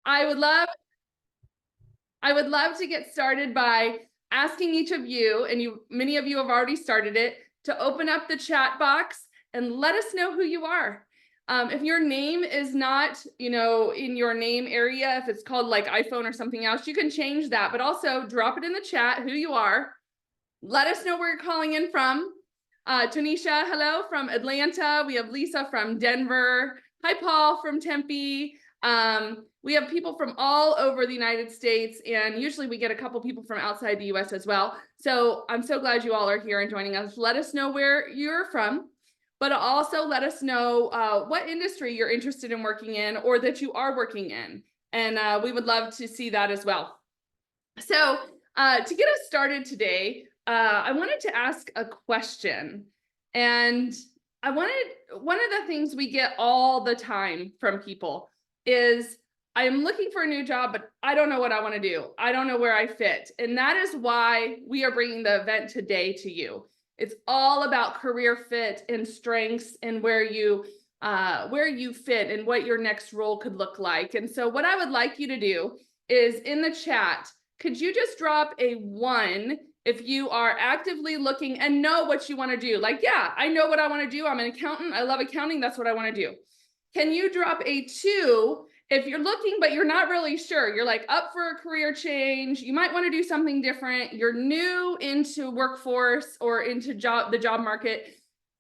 I would love to get started by asking each of you, and many of you have already started it, to open up the chat box and let us know who you are. If your name is not, in your name area, if it's called like iPhone or something else, you can change that, but also drop it in the chat who you are. Let us know where you're calling in from. Tanisha, hello from Atlanta. We have Lisa from Denver. Hi, Paul from Tempe. We have people from all over the United States, and usually we get a couple people from outside the US as well. So I'm so glad you all are here and joining us. Let us know where you're from, but also let us know what industry you're interested in working in or that you are working in. And we would love to see that as well. So to get us started today, I wanted to ask a question. And one of the things we get all the time from people is, I'm looking for a new job, but I don't know what I want to do. I don't know where I fit. And that is why we are bringing the event today to you. It's all about career fit and strengths and where you fit and what your next role could look like. And so what I would like you to do is, in the chat, could you just drop a 1 if you are actively looking and know what you want to do? Like, yeah, I know what I want to do. I'm an accountant. I love accounting. That's what I want to do. Can you drop a 2 if you're looking, but you're not really sure? You're like up for a career change. You might want to do something different. You're new into workforce or into the job market.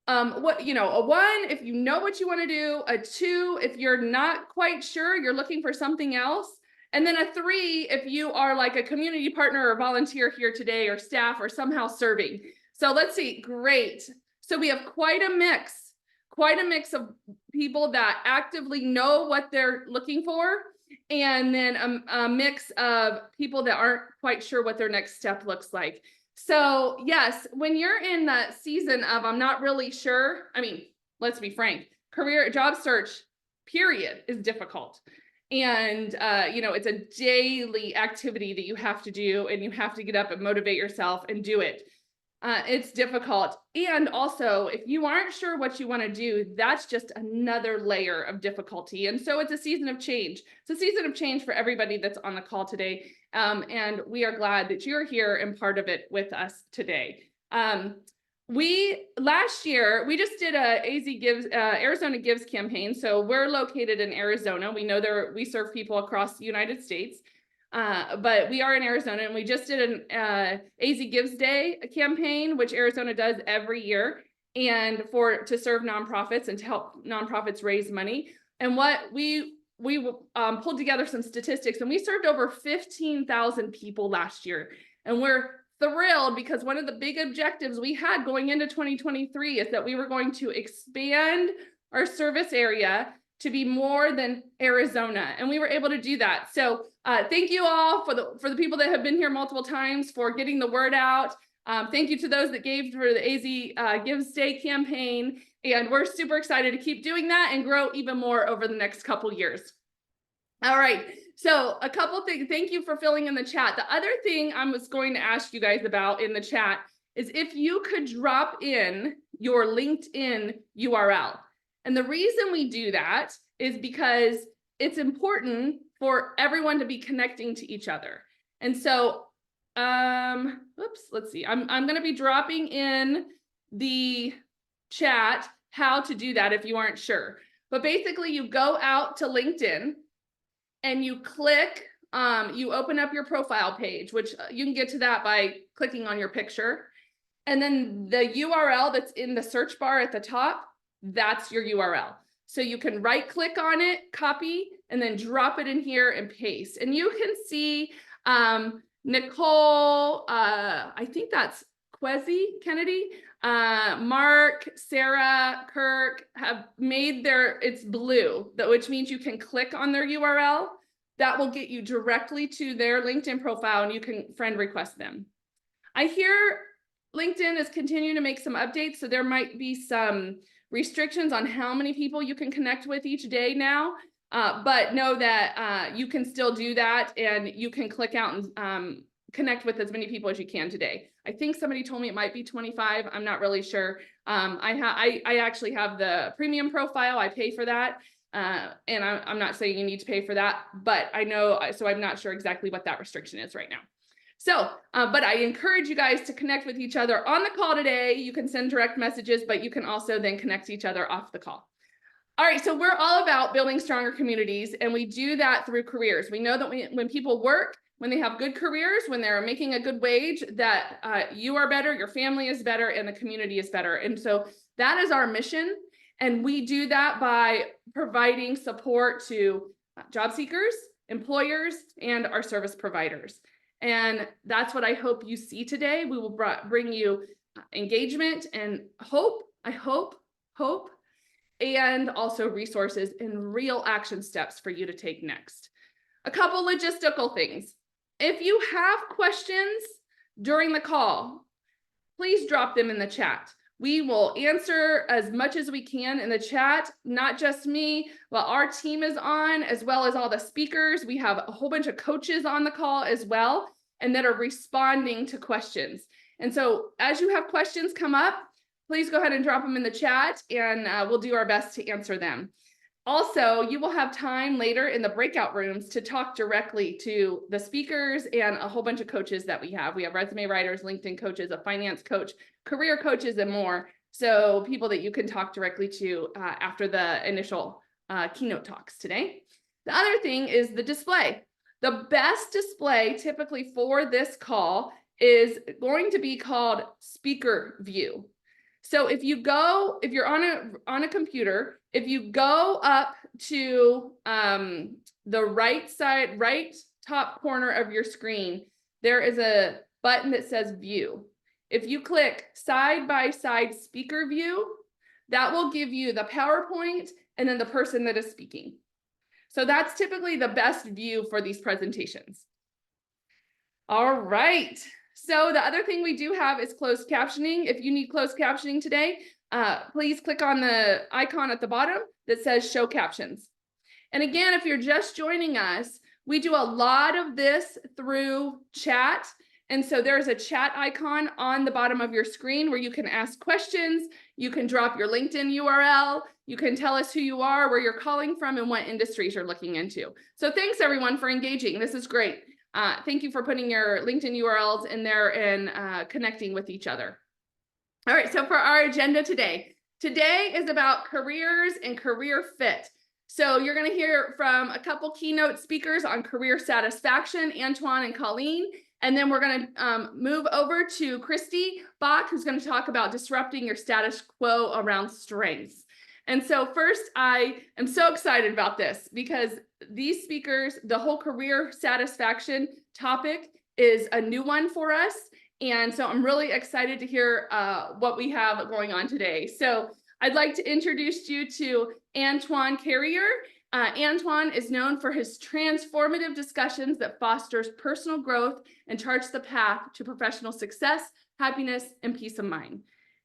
A 1 if you know what you want to do, a 2 if you're not quite sure, you're looking for something else, and then a 3 if you are like a community partner or volunteer here today or staff or somehow serving. So let's see. Great. So we have quite a mix of people that actively know what they're looking for, and then a mix of people that aren't quite sure what their next step looks like. So yes, when you're in the season of I'm not really sure, I mean, let's be frank, job search, period, is difficult. And it's a daily activity that you have to do, and you have to get up and motivate yourself and do it. It's difficult. And also, if you aren't sure what you want to do, that's just another layer of difficulty. And so it's a season of change. It's a season of change for everybody that's on the call today. And we are glad that you're here and part of it with us today. Last year, we just did a Arizona Gives campaign. So we're located in Arizona. We know we serve people across the United States. But we are in Arizona, and we just did an AZ Gives Day campaign, which Arizona does every year, and to serve nonprofits and to help nonprofits raise money. And what we pulled together some statistics, and we served over 15,000 people last year. And we're thrilled because one of the big objectives we had going into 2023 is that we were going to expand our service area to be more than Arizona, and we were able to do that. So thank you all for the people that have been here multiple times for getting the word out. Thank you to those that gave for the AZ Gives Day campaign, and we're super excited to keep doing that and grow even more over the next couple years. All right, so a couple things. Thank you for filling in the chat. The other thing I was going to ask you guys about in the chat is if you could drop in your LinkedIn URL. And the reason we do that is because it's important for everyone to be connecting to each other. And so, let's see. I'm going to be dropping in the chat how to do that if you aren't sure. But basically, you go out to LinkedIn and you click, you open up your profile page, which you can get to that by clicking on your picture. And then the URL that's in the search bar at the top, that's your URL. So you can right click on it, copy, and then drop it in here and paste. And you can see Nicole, I think that's Kwesi Kennedy, Mark, Sarah, Kirk have made it's blue, which means you can click on their URL. That will get you directly to their LinkedIn profile, and you can friend request them. I hear LinkedIn is continuing to make some updates, so there might be some restrictions on how many people you can connect with each day now, but know that you can still do that, and you can click out and connect with as many people as you can today. I think somebody told me it might be 25. I'm not really sure. I actually have the premium profile. I pay for that. And I'm not saying you need to pay for that, but I know, so I'm not sure exactly what that restriction is right now. So, but I encourage you guys to connect with each other on the call today. You can send direct messages, but you can also then connect to each other off the call. All right, so we're all about building stronger communities, and we do that through careers. We know that when people work, when they have good careers, when they're making a good wage, that you are better, your family is better, and the community is better. And so that is our mission. And we do that by providing support to job seekers, employers, and our service providers. And that's what I hope you see today. We will bring you engagement and hope, I hope, and also resources and real action steps for you to take next. A couple logistical things. If you have questions during the call, please drop them in the chat. We will answer as much as we can in the chat, not just me, but our team is on, as well as all the speakers. We have a whole bunch of coaches on the call as well, and that are responding to questions. And so as you have questions come up, please go ahead and drop them in the chat, and we'll do our best to answer them. Also, you will have time later in the breakout rooms to talk directly to the speakers and a whole bunch of coaches that we have. We have resume writers, LinkedIn coaches, a finance coach, career coaches, and more. So people that you can talk directly to after the initial keynote talks today. The other thing is the display. The best display typically for this call is going to be called Speaker View. So if you're on a computer, if you go up to the right top corner of your screen, there is a button that says View. If you click side by side speaker view, that will give you the PowerPoint and then the person that is speaking. So that's typically the best view for these presentations. All right. So the other thing we do have is closed captioning. If you need closed captioning today, please click on the icon at the bottom that says show captions. And again, if you're just joining us, we do a lot of this through chat. And so there's a chat icon on the bottom of your screen where you can ask questions. You can drop your LinkedIn URL. You can tell us who you are, where you're calling from, and what industries you're looking into. So thanks everyone for engaging. This is great. Thank you for putting your LinkedIn URLs in there and connecting with each other. All right, so for our agenda today is about careers and career fit. So you're going to hear from a couple keynote speakers on career satisfaction, Antoine and Colleen, and then we're going to move over to Christy Bach, who's going to talk about disrupting your status quo around strengths. And so first, I am so excited about this because these speakers, the whole career satisfaction topic is a new one for us. And so I'm really excited to hear what we have going on today. So I'd like to introduce you to Antoine Carrier. Antoine is known for his transformative discussions that fosters personal growth and charts the path to professional success, happiness, and peace of mind.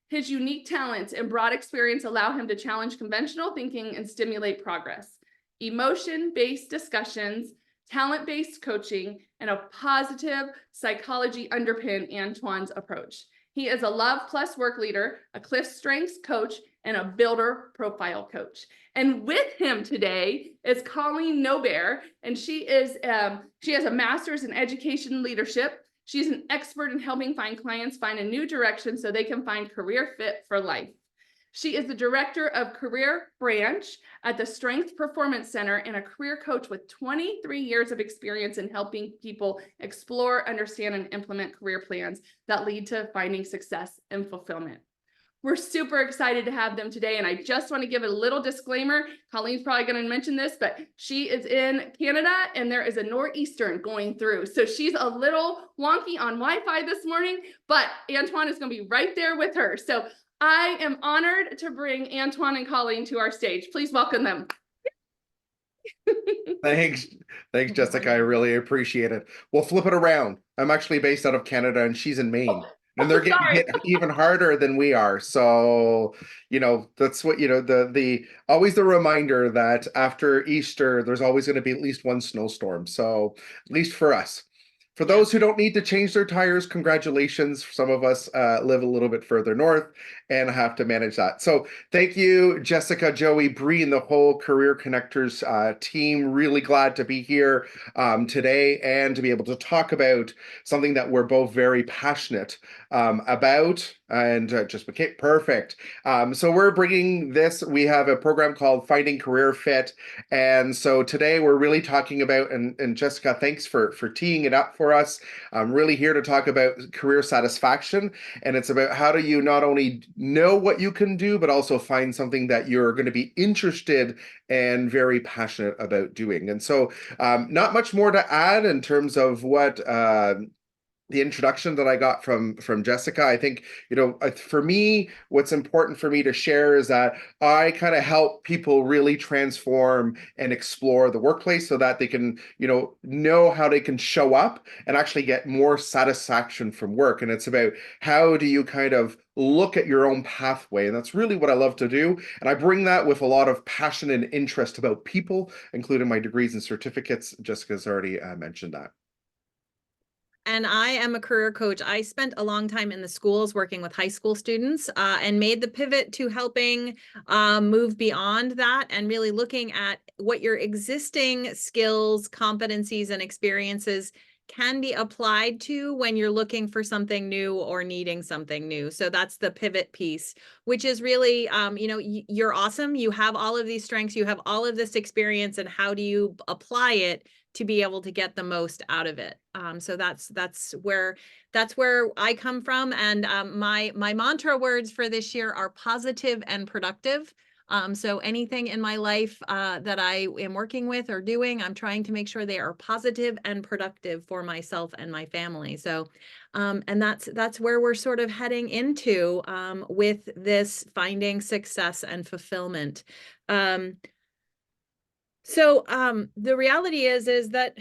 His unique talents and broad experience allow him to challenge conventional thinking and stimulate progress. Emotion-based discussions, talent-based coaching, and a positive psychology underpin Antoine's approach. He is a Love Plus work leader, a Cliff Strengths coach, and a builder profile coach. And with him today is Colleen Nobert, and she has a master's in education leadership. She's an expert in helping clients find a new direction so they can find career fit for life. She is the director of career branch at the Strength Performance Center and a career coach with 23 years of experience in helping people explore, understand, and implement career plans that lead to finding success and fulfillment. We're super excited to have them today. And I just want to give a little disclaimer. Colleen's probably going to mention this, but she is in Canada and there is a nor'eastern going through. So she's a little wonky on Wi-Fi this morning, but Antoine is going to be right there with her. So I am honored to bring Antoine and Colleen to our stage. Please welcome them. Thanks, Jessica. I really appreciate it. We'll flip it around. I'm actually based out of Canada and she's in Maine. And they're getting hit even harder than we are. So, that's what, the always the reminder that after Easter, there's always going to be at least one snowstorm. So at least for us. For those who don't need to change their tires, congratulations. Some of us live a little bit further north and have to manage that. So thank you, Jessica, Joey, Bree, and the whole Career Connectors team. Really glad to be here today and to be able to talk about something that we're both very passionate about, and just became perfect. So we're bringing this, we have a program called Finding Career Fit. And so today we're really talking about, and Jessica, thanks for teeing it up for us. I'm really here to talk about career satisfaction. And it's about how do you not only know what you can do, but also find something that you're going to be interested and very passionate about doing. And so not much more to add in terms of what the introduction that I got from Jessica. I think, for me, what's important for me to share is that I kind of help people really transform and explore the workplace so that they can, know how they can show up and actually get more satisfaction from work. And it's about how do you kind of look at your own pathway. And that's really what I love to do. And I bring that with a lot of passion and interest about people, including my degrees and certificates. Jessica's already mentioned that. And I am a career coach. I spent a long time in the schools working with high school students and made the pivot to helping move beyond that and really looking at what your existing skills, competencies, and experiences can be applied to when you're looking for something new or needing something new. So that's the pivot piece, which is really, you're awesome. You have all of these strengths, you have all of this experience, and how do you apply it to be able to get the most out of it? So that's where I come from. And my mantra words for this year are positive and productive. So anything in my life that I am working with or doing, I'm trying to make sure they are positive and productive for myself and my family. So, and that's where we're sort of heading into with this finding success and fulfillment. So the reality is that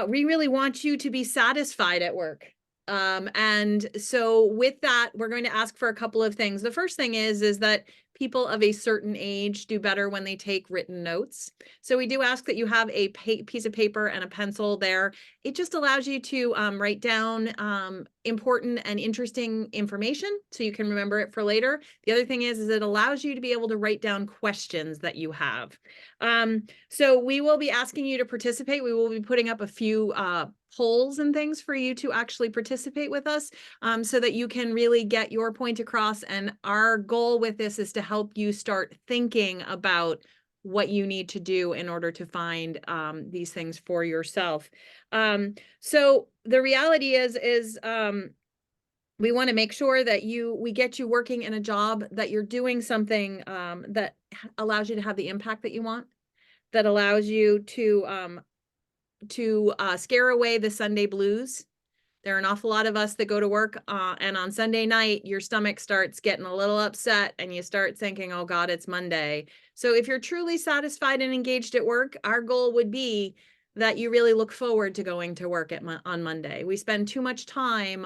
we really want you to be satisfied at work. And so with that, we're going to ask for a couple of things. The first thing is that people of a certain age do better when they take written notes. So we do ask that you have a piece of paper and a pencil there. It just allows you to write down important and interesting information so you can remember it for later. The other thing is it allows you to be able to write down questions that you have. So we will be asking you to participate. We will be putting up a few polls and things for you to actually participate with us so that you can really get your point across. And our goal with this is to help you start thinking about what you need to do in order to find these things for yourself. So the reality is we want to make sure that we get you working in a job, that you're doing something that allows you to have the impact that you want, that allows you to scare away the Sunday blues. There are an awful lot of us that go to work and on Sunday night, your stomach starts getting a little upset and you start thinking, oh God, it's Monday. So if you're truly satisfied and engaged at work, our goal would be that you really look forward to going to work on Monday. We spend too much time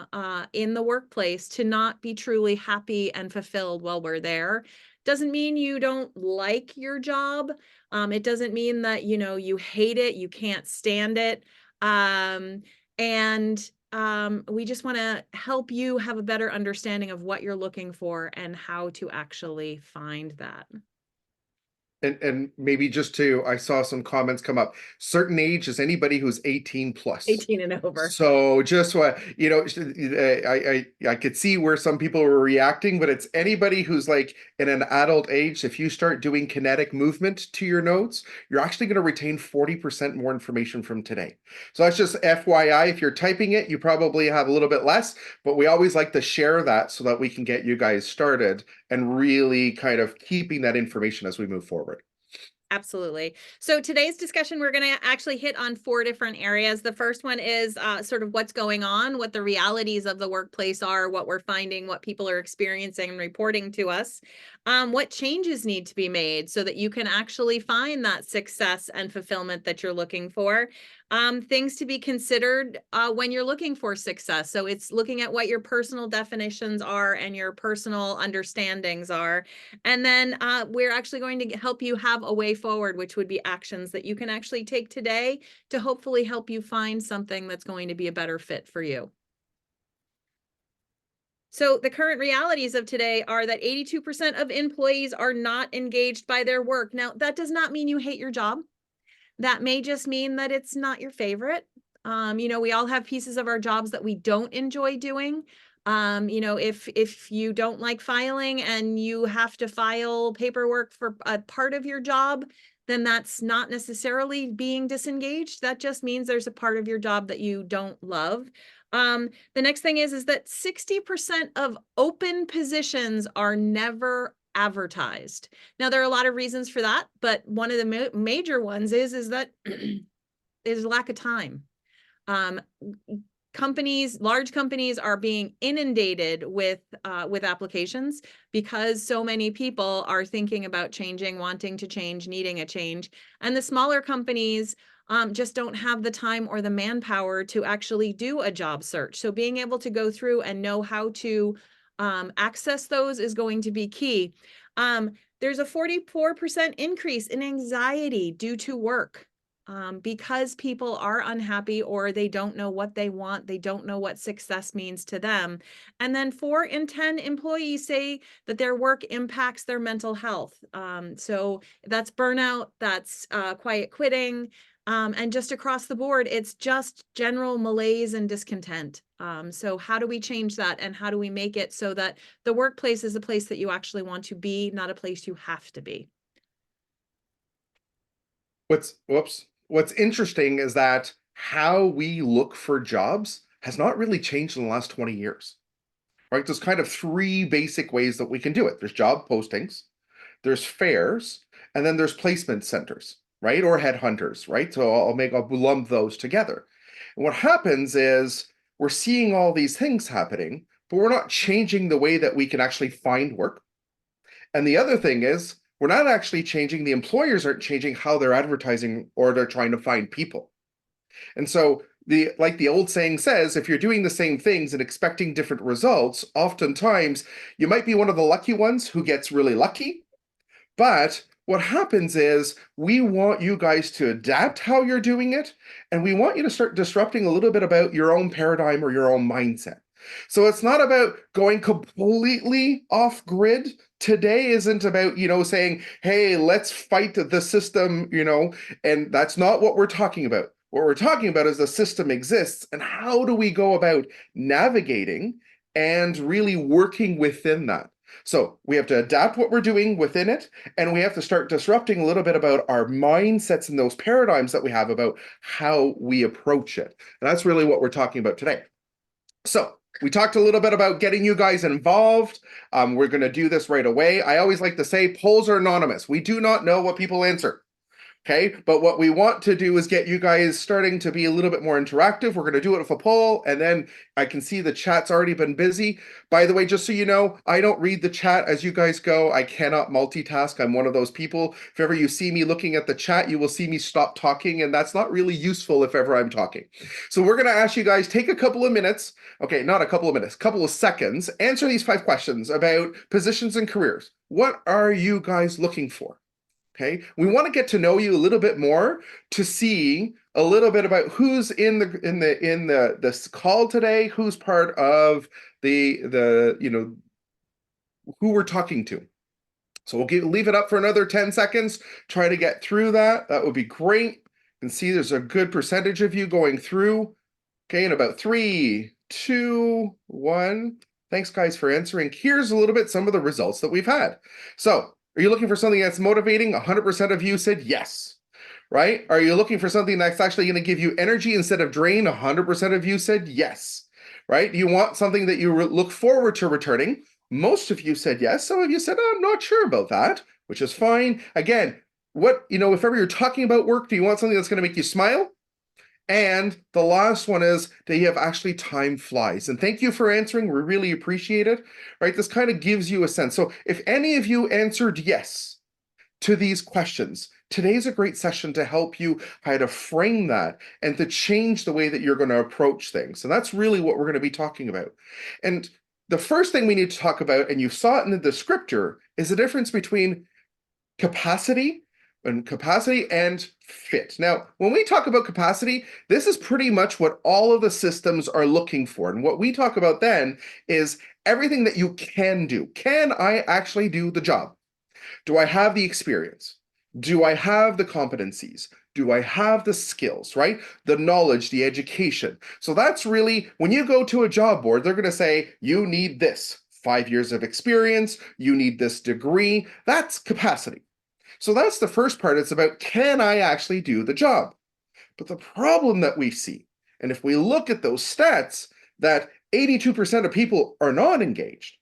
in the workplace to not be truly happy and fulfilled while we're there. Doesn't mean you don't like your job. It doesn't mean that, you hate it, you can't stand it. We just want to help you have a better understanding of what you're looking for and how to actually find that. And maybe I saw some comments come up. Certain age is anybody who's 18 plus. 18 and over. So just what, I could see where some people were reacting, but it's anybody who's like in an adult age. If you start doing kinetic movement to your notes, you're actually going to retain 40% more information from today. So that's just FYI. If you're typing it, you probably have a little bit less, but we always like to share that so that we can get you guys started and really kind of keeping that information as we move forward. Absolutely. So today's discussion, we're going to actually hit on 4 different areas. The first one is sort of what's going on, what the realities of the workplace are, what we're finding, what people are experiencing and reporting to us, what changes need to be made so that you can actually find that success and fulfillment that you're looking for. Things to be considered when you're looking for success. So it's looking at what your personal definitions are and your personal understandings are. And then we're actually going to help you have a way forward, which would be actions that you can actually take today to hopefully help you find something that's going to be a better fit for you. So the current realities of today are that 82% of employees are not engaged by their work. Now, that does not mean you hate your job. That may just mean that it's not your favorite. We all have pieces of our jobs that we don't enjoy doing. If you don't like filing and you have to file paperwork for a part of your job, then that's not necessarily being disengaged. That just means there's a part of your job that you don't love. The next thing is that 60% of open positions are never advertised. Now, there are a lot of reasons for that, but one of the major ones is that there's lack of time. Large companies are being inundated with applications because so many people are thinking about changing, wanting to change, needing a change. And the smaller companies just don't have the time or the manpower to actually do a job search. So being able to go through and know how to access those is going to be key. There's a 44% increase in anxiety due to work. Because people are unhappy or they don't know what they want, they don't know what success means to them. And then 4 in 10 employees say that their work impacts their mental health. So that's burnout, that's quiet quitting, and just across the board, it's just general malaise and discontent. So how do we change that, and how do we make it so that the workplace is a place that you actually want to be, not a place you have to be? What's interesting is that how we look for jobs has not really changed in the last 20 years, right? There's kind of 3 basic ways that we can do it. There's job postings, there's fairs, and then there's placement centers, right? Or headhunters, right? So I'll lump those together. And what happens is we're seeing all these things happening, but we're not changing the way that we can actually find work. And the other thing is, we're not actually changing, the employers aren't changing how they're advertising or they're trying to find people. And so like the old saying says, if you're doing the same things and expecting different results, oftentimes you might be one of the lucky ones who gets really lucky. But what happens is we want you guys to adapt how you're doing it, and we want you to start disrupting a little bit about your own paradigm or your own mindset. So it's not about going completely off grid. Today isn't about, saying, hey, let's fight the system, and that's not what we're talking about. What we're talking about is the system exists, and how do we go about navigating and really working within that? So we have to adapt what we're doing within it, and we have to start disrupting a little bit about our mindsets and those paradigms that we have about how we approach it. And that's really what we're talking about today. So we talked a little bit about getting you guys involved. We're going to do this right away. I always like to say polls are anonymous. We do not know what people answer. Okay, but what we want to do is get you guys starting to be a little bit more interactive. We're going to do it with a poll, and then I can see the chat's already been busy. By the way, just so you know, I don't read the chat as you guys go. I cannot multitask. I'm one of those people. If ever you see me looking at the chat, you will see me stop talking, and that's not really useful if ever I'm talking. So we're going to ask you guys, take a couple of minutes. Okay, not a couple of minutes, couple of seconds. Answer these 5 questions about positions and careers. What are you guys looking for? Okay, we want to get to know you a little bit more to see a little bit about who's in this call today, who's part of the who we're talking to. So we'll leave it up for another 10 seconds. Try to get through that. That would be great. You can see there's a good percentage of you going through. Okay, in about 3, 2, 1. Thanks, guys, for answering. Here's a little bit some of the results that we've had. So, are you looking for something that's motivating? 100% of you said yes, right? Are you looking for something that's actually going to give you energy instead of drain? 100% of you said yes, right? Do you want something that you look forward to returning? Most of you said yes. Some of you said, oh, I'm not sure about that, which is fine. Again, if ever you're talking about work, do you want something that's going to make you smile? And the last one is that you have actually time flies. And thank you for answering. We really appreciate it, right? This kind of gives you a sense. So if any of you answered yes to these questions, today's a great session to help you how to frame that and to change the way that you're going to approach things. And that's really what we're going to be talking about. And the first thing we need to talk about, and you saw it in the descriptor, is the difference between capacity And capacity and fit. Now, when we talk about capacity, this is pretty much what all of the systems are looking for. And what we talk about then is everything that you can do. Can I actually do the job? Do I have the experience? Do I have the competencies? Do I have the skills, right? The knowledge, the education. So that's really, when you go to a job board, they're going to say, you need this 5 years of experience, you need this degree. That's capacity. So that's the first part. It's about, can I actually do the job? But the problem that we see, and if we look at those stats, that 82% of people are not engaged.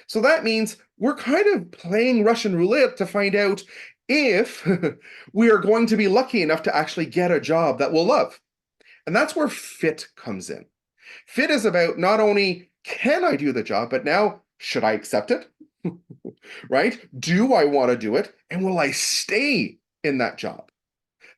So that means we're kind of playing Russian roulette to find out if we are going to be lucky enough to actually get a job that we'll love. And that's where fit comes in. Fit is about not only can I do the job, but now should I accept it? Right? Do I want to do it? And will I stay in that job?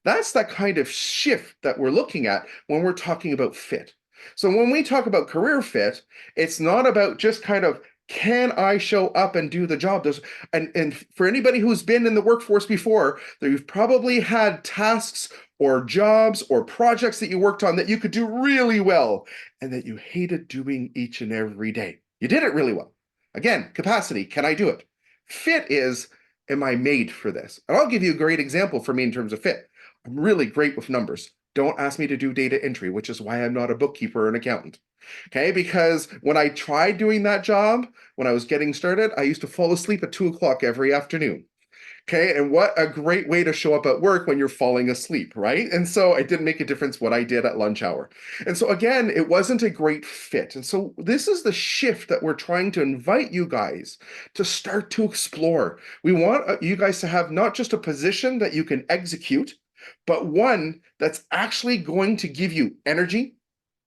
That's that kind of shift that we're looking at when we're talking about fit. So when we talk about career fit, it's not about just kind of, can I show up and do the job? And for anybody who's been in the workforce before, you've probably had tasks or jobs or projects that you worked on that you could do really well and that you hated doing each and every day. You did it really well. Again, capacity, can I do it? Fit is, am I made for this? And I'll give you a great example for me in terms of fit. I'm really great with numbers. Don't ask me to do data entry, which is why I'm not a bookkeeper or an accountant. Okay, because when I tried doing that job, when I was getting started, I used to fall asleep at 2 o'clock every afternoon. Okay, and what a great way to show up at work when you're falling asleep, right? And so it didn't make a difference what I did at lunch hour. And so again, it wasn't a great fit. And so this is the shift that we're trying to invite you guys to start to explore. We want you guys to have not just a position that you can execute, but one that's actually going to give you energy,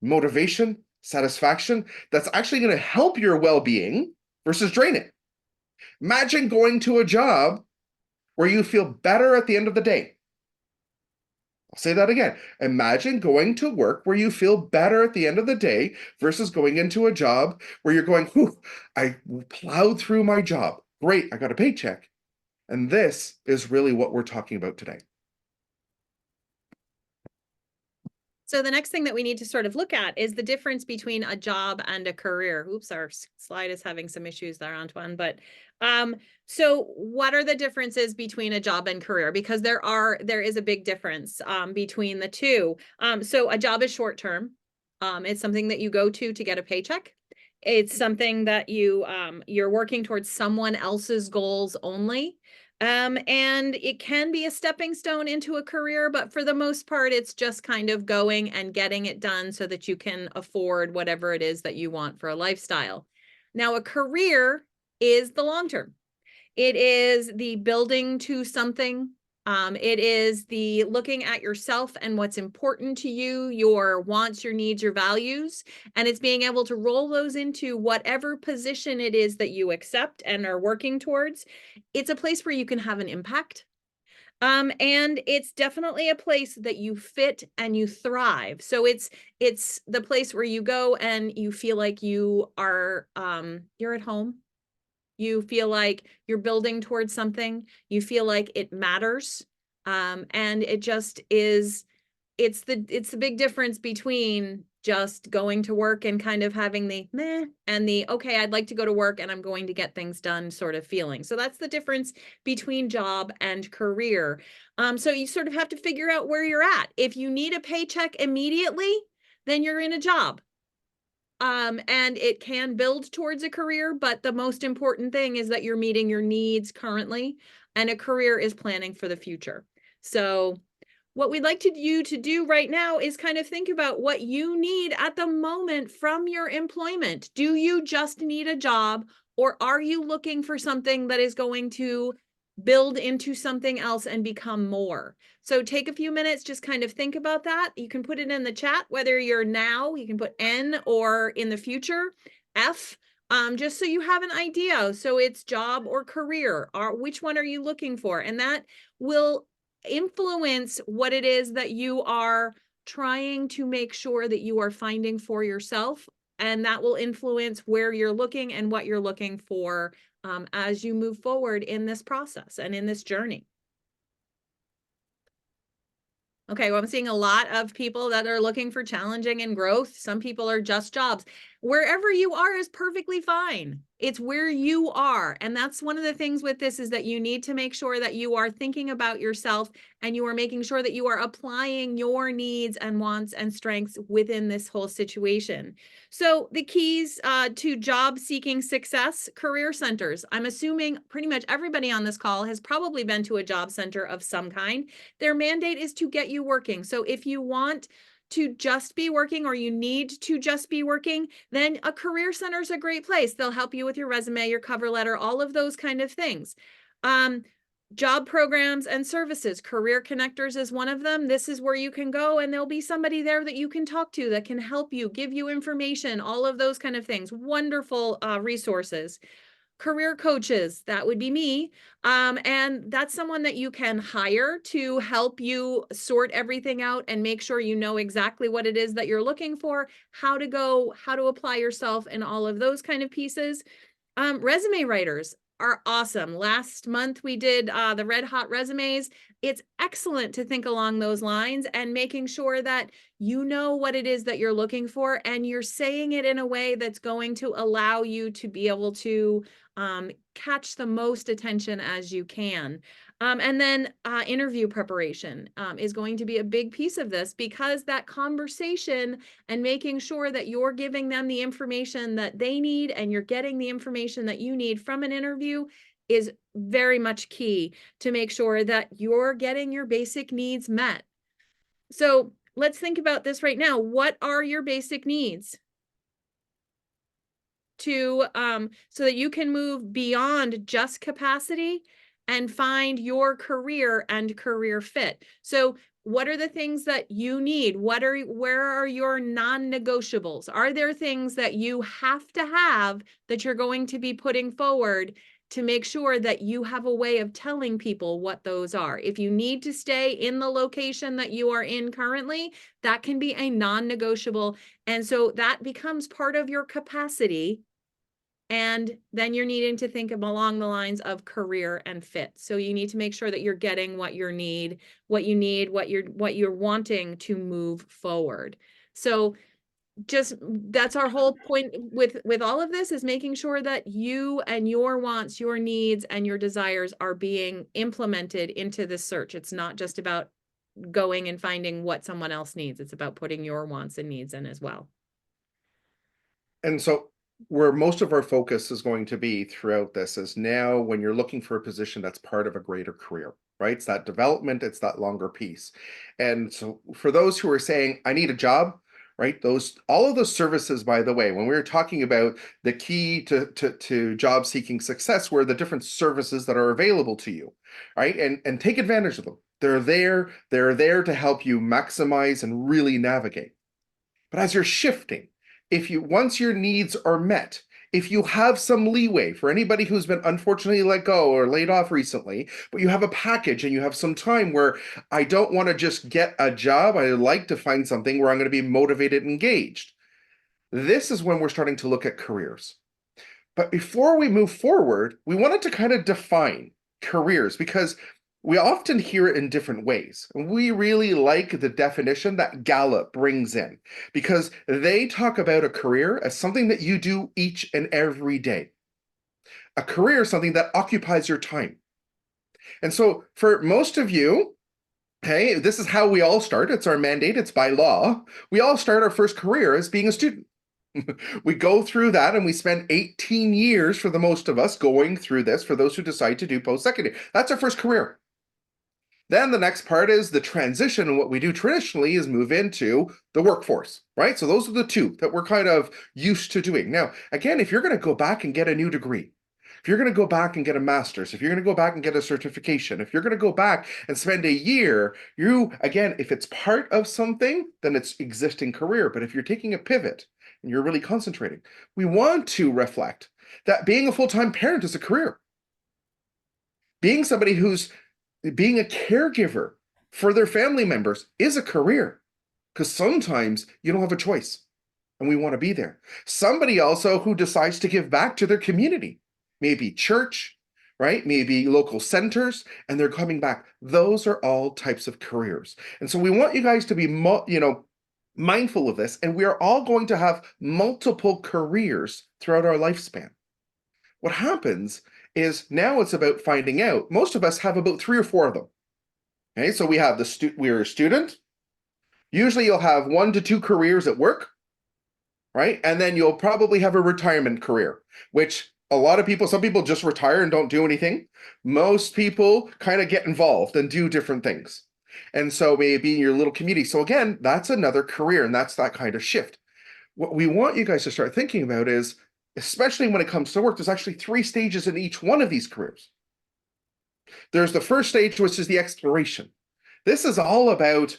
motivation, satisfaction, that's actually going to help your well-being versus drain it. Imagine going to a job where you feel better at the end of the day. I'll say that again. Imagine going to work where you feel better at the end of the day versus going into a job where you're going, whew, I plowed through my job. Great, I got a paycheck. And this is really what we're talking about today. So the next thing that we need to sort of look at is the difference between a job and a career. Oops, our slide is having some issues there, Antoine. But so what are the differences between a job and career? Because there is a big difference between the two. So a job is short term. It's something that you go to get a paycheck. It's something that you're working towards someone else's goals only. And it can be a stepping stone into a career, but for the most part, it's just kind of going and getting it done so that you can afford whatever it is that you want for a lifestyle. Now, a career is the long term. It is the building to something. It is the looking at yourself and what's important to you, your wants, your needs, your values, and it's being able to roll those into whatever position it is that you accept and are working towards. It's a place where you can have an impact. And it's definitely a place that you fit and you thrive. So it's the place where you go and you feel like you are you're at home. You feel like you're building towards something. You feel like it matters. And it just is, it's the big difference between just going to work and kind of having the meh and the, okay, I'd like to go to work and I'm going to get things done sort of feeling. So that's the difference between job and career. So you sort of have to figure out where you're at. If you need a paycheck immediately, then you're in a job. And it can build towards a career, but the most important thing is that you're meeting your needs currently, and a career is planning for the future. So what we'd like you to do right now is kind of think about what you need at the moment from your employment. Do you just need a job, or are you looking for something that is going to build into something else and become more? So take a few minutes, just kind of think about that. You can put it in the chat, whether you're now, you can put N, or in the future, F, just so you have an idea. So it's job or career, or which one are you looking for? And that will influence what it is that you are trying to make sure that you are finding for yourself. And that will influence where you're looking and what you're looking for as you move forward in this process and in this journey. Okay, well, I'm seeing a lot of people that are looking for challenging and growth. Some people are just jobs. Wherever you are is perfectly fine. It's where you are. And that's one of the things with this, is that you need to make sure that you are thinking about yourself and you are making sure that you are applying your needs and wants and strengths within this whole situation. So the keys to job seeking success: career centers. I'm assuming pretty much everybody on this call has probably been to a job center of some kind. Their mandate is to get you working. So if you want to just be working, or you need to just be working, then a career center is a great place. They'll help you with your resume, your cover letter, all of those kind of things. Job programs and services. Career Connectors is one of them. This is where you can go and there'll be somebody there that you can talk to that can help you, give you information, all of those kind of things. Wonderful resources. Career coaches, that would be me. And that's someone that you can hire to help you sort everything out and make sure you know exactly what it is that you're looking for, how to go, how to apply yourself, and all of those kind of pieces. Resume writers are awesome. Last month we did the Red Hot Resumes. It's excellent to think along those lines and making sure that you know what it is that you're looking for and you're saying it in a way that's going to allow you to be able to catch the most attention as you can. And then interview preparation is going to be a big piece of this, because that conversation and making sure that you're giving them the information that they need and you're getting the information that you need from an interview is very much key to make sure that you're getting your basic needs met. So let's think about this right now. What are your basic needs to so that you can move beyond just capacity and find your career and career fit? So what are the things that you need? Where are your non-negotiables? Are there things that you have to have that you're going to be putting forward to make sure that you have a way of telling people what those are? If you need to stay in the location that you are in currently, that can be a non-negotiable. And so that becomes part of your capacity. And then you're needing to think of along the lines of career and fit. So you need to make sure that you're getting what you need, what you're wanting to move forward. So just that's our whole point with all of this, is making sure that you and your wants, your needs, and your desires are being implemented into this search. It's not just about going and finding what someone else needs. It's about putting your wants and needs in as well. And so where most of our focus is going to be throughout this is now when you're looking for a position that's part of a greater career, right? It's that development, it's that longer piece. And so for those who are saying, I need a job, right? All of those services, by the way, when we were talking about the key to job seeking success, were the different services that are available to you, right? And take advantage of them. They're there to help you maximize and really navigate. But as you're shifting, once your needs are met, if you have some leeway, for anybody who's been unfortunately let go or laid off recently, but you have a package and you have some time where I don't want to just get a job, I like to find something where I'm going to be motivated and engaged. This is when we're starting to look at careers. But before we move forward, we wanted to kind of define careers, because we often hear it in different ways. And we really like the definition that Gallup brings in, because they talk about a career as something that you do each and every day. A career is something that occupies your time. And so for most of you, hey, this is how we all start. It's our mandate. It's by law. We all start our first career as being a student. We go through that and we spend 18 years for the most of us going through this, for those who decide to do post-secondary. That's our first career. Then the next part is the transition, and what we do traditionally is move into the workforce, right? So those are the two that we're kind of used to doing. Now, again, if you're going to go back and get a new degree, if you're going to go back and get a master's, if you're going to go back and get a certification, if you're going to go back and spend a year, again, if it's part of something, then it's existing career. But if you're taking a pivot and you're really concentrating, we want to reflect that being a full-time parent is a career. Being somebody being a caregiver for their family members is a career, because sometimes you don't have a choice and we want to be there. Somebody also who decides to give back to their community, maybe church, right? Maybe local centers, and they're coming back. Those are all types of careers. And so we want you guys to be, mindful of this, and we are all going to have multiple careers throughout our lifespan. What happens is now it's about finding out. Most of us have about 3 or 4 of them. Okay, so we have we're a student. Usually you'll have 1 to 2 careers at work, right? And then you'll probably have a retirement career, which a lot of people, some people just retire and don't do anything. Most people kind of get involved and do different things. And so maybe your little community. So again, that's another career, and that's that kind of shift. What we want you guys to start thinking about is, especially when it comes to work, there's actually 3 stages in each one of these careers. There's the first stage, which is the exploration. This is all about,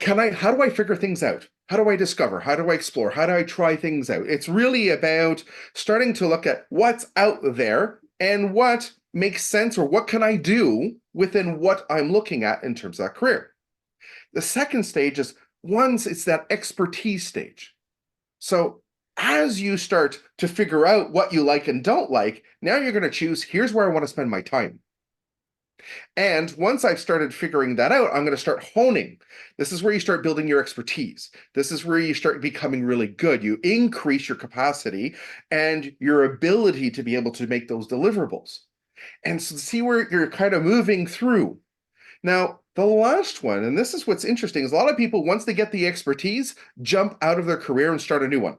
how do I figure things out? How do I discover? How do I explore? How do I try things out? It's really about starting to look at what's out there and what makes sense, or what can I do within what I'm looking at in terms of that career. The second stage is, it's that expertise stage. So as you start to figure out what you like and don't like, now you're going to choose, here's where I want to spend my time. And once I've started figuring that out, I'm going to start honing. This is where you start building your expertise. This is where you start becoming really good. You increase your capacity and your ability to be able to make those deliverables. And so see where you're kind of moving through. Now, the last one, and this is what's interesting, is a lot of people, once they get the expertise, jump out of their career and start a new one.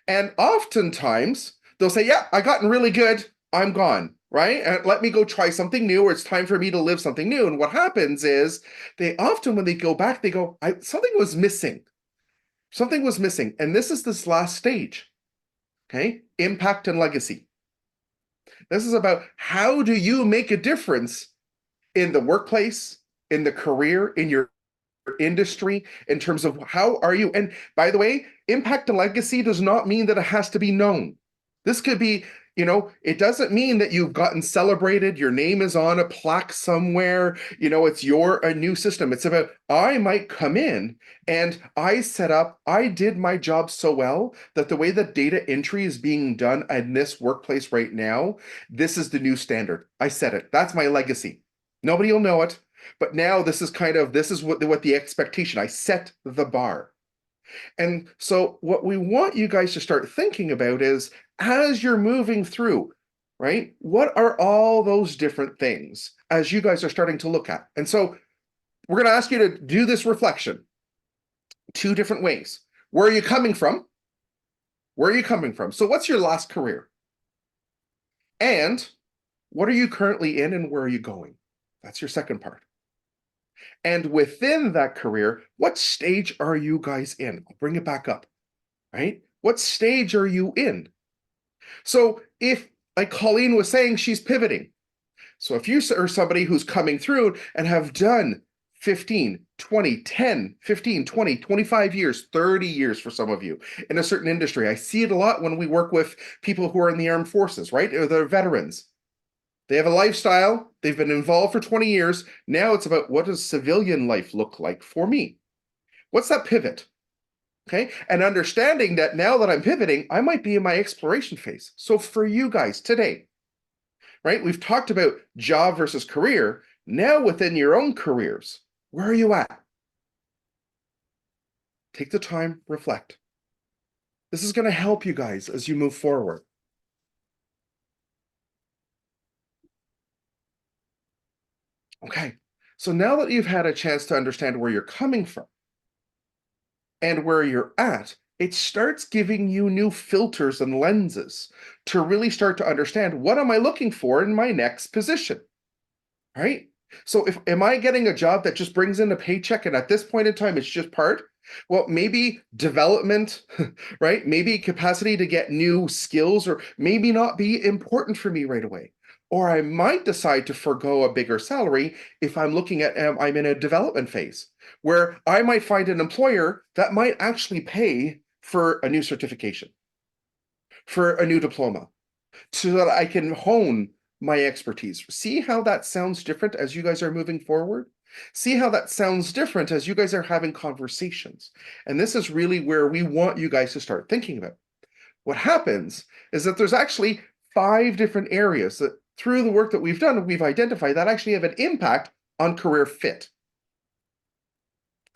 And oftentimes they'll say, yeah, I gotten really good, I'm gone, right? And let me go try something new, or it's time for me to live something new. And what happens is they often, when they go back, they go, something was missing. Something was missing. And this is this last stage, okay? Impact and legacy. This is about, how do you make a difference in the workplace, in the career, in your industry, in terms of how are you? And by the way, impact and legacy does not mean that it has to be known. This could be, it doesn't mean that you've gotten celebrated, your name is on a plaque somewhere, it's a new system. It's about, I might come in and I did my job so well that the way that data entry is being done in this workplace right now, this is the new standard. I set it. That's my legacy. Nobody will know it, but now this is what the expectation, I set the bar. And so what we want you guys to start thinking about is, as you're moving through, right? What are all those different things as you guys are starting to look at? And so we're going to ask you to do this reflection 2 different ways. Where are you coming from? Where are you coming from? So what's your last career? And what are you currently in, and where are you going? That's your second part. And within that career, what stage are you guys in? I'll bring it back up, right? What stage are you in? So if, like Colleen was saying, she's pivoting. So if you are somebody who's coming through and have done 15, 20, 10, 15, 20, 25 years, 30 years for some of you in a certain industry. I see it a lot when we work with people who are in the armed forces, right? Or they're veterans. They have a lifestyle. They've been involved for 20 years. Now it's about, what does civilian life look like for me? What's that pivot? Okay. And understanding that now that I'm pivoting, I might be in my exploration phase. So for you guys today, right, we've talked about job versus career. Now within your own careers, where are you at? Take the time, reflect. This is going to help you guys as you move forward. Okay, so now that you've had a chance to understand where you're coming from and where you're at, it starts giving you new filters and lenses to really start to understand, what am I looking for in my next position, right? So am I getting a job that just brings in a paycheck, and at this point in time, it's just part? Well, maybe development, right? Maybe capacity to get new skills, or maybe not be important for me right away. Or I might decide to forego a bigger salary if I'm looking at, I'm in a development phase, where I might find an employer that might actually pay for a new certification, for a new diploma, so that I can hone my expertise. See how that sounds different as you guys are moving forward? See how that sounds different as you guys are having conversations. And this is really where we want you guys to start thinking about. What happens is that there's actually 5 different areas that through the work that we've done, we've identified that actually have an impact on career fit.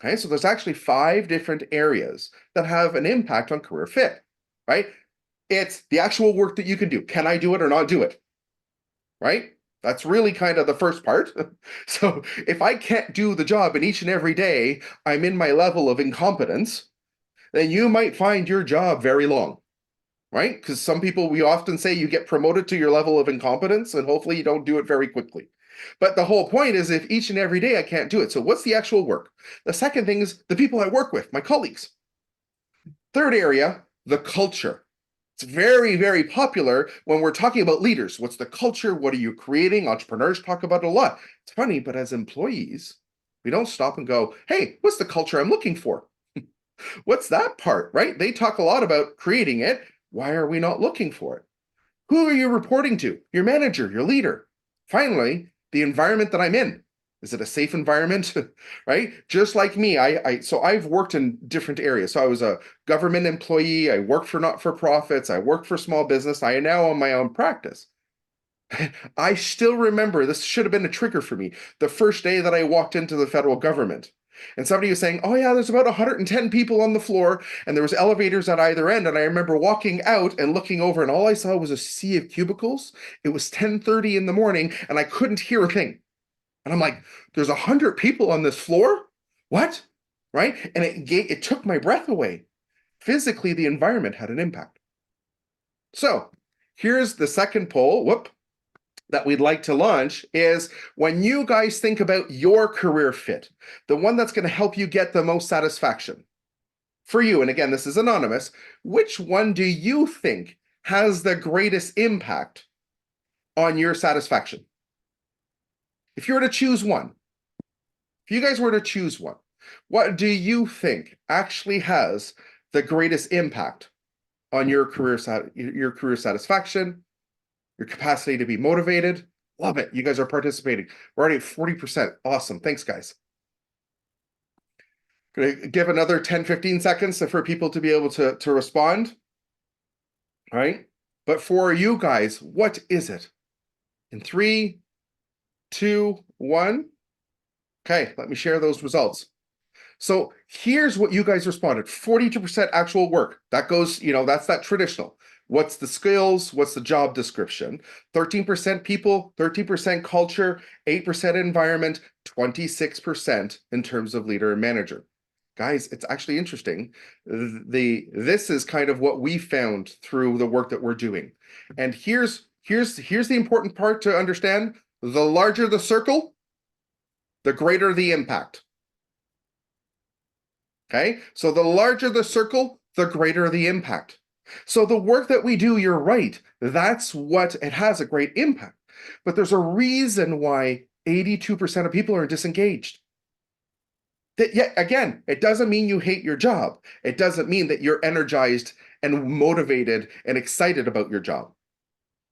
Okay, so there's actually 5 different areas that have an impact on career fit, right? It's the actual work that you can do. Can I do it or not do it? Right? That's really kind of the first part. So if I can't do the job and each and every day I'm in my level of incompetence, then you might find your job very long, right? Because some people, we often say you get promoted to your level of incompetence and hopefully you don't do it very quickly. But the whole point is if each and every day I can't do it. So what's the actual work? The second thing is the people I work with, my colleagues. Third area, the culture. It's very, very popular when we're talking about leaders. What's the culture? What are you creating? Entrepreneurs talk about it a lot. It's funny, but as employees, we don't stop and go, hey, what's the culture I'm looking for? What's that part, right? They talk a lot about creating it. Why are we not looking for it? Who are you reporting to? Your manager, your leader. Finally, the environment that I'm in. Is it a safe environment? Right? Just like me, so I've worked in different areas. So I was a government employee. I worked for not-for-profits. I worked for small business. I am now on my own practice. I still remember, this should have been a trigger for me, the first day that I walked into the federal government. And somebody was saying, oh yeah, there's about 110 people on the floor and there was elevators at either end. And I remember walking out and looking over and all I saw was a sea of cubicles. It was 10:30 in the morning and I couldn't hear a thing. And I'm like, there's 100 people on this floor? What? Right? And it took my breath away. Physically, the environment had an impact. So here's the second poll, that we'd like to launch is when you guys think about your career fit, the one that's going to help you get the most satisfaction. For you, and again, this is anonymous, which one do you think has the greatest impact on your satisfaction? If you were to choose one, if you guys were to choose one, what do you think actually has the greatest impact on your career satisfaction, your capacity to be motivated? Love it. You guys are participating. We're already at 40%. Awesome. Thanks, guys. Gonna give another 10, 15 seconds for people to be able to respond. All right. But for you guys, what is it? In 3, 2, 1. Okay, let me share those results. So here's what you guys responded. 42% actual work. That goes, that's that traditional. What's the skills? What's the job description? 13% people, 13% culture, 8% environment, 26% in terms of leader and manager. Guys, it's actually interesting. This is kind of what we found through the work that we're doing. And here's the important part to understand. The larger the circle, the greater the impact. Okay, so the larger the circle, the greater the impact. So the work that we do, you're right, that's what it has a great impact. But there's a reason why 82% of people are disengaged. Yet again, it doesn't mean you hate your job. It doesn't mean that you're energized and motivated and excited about your job,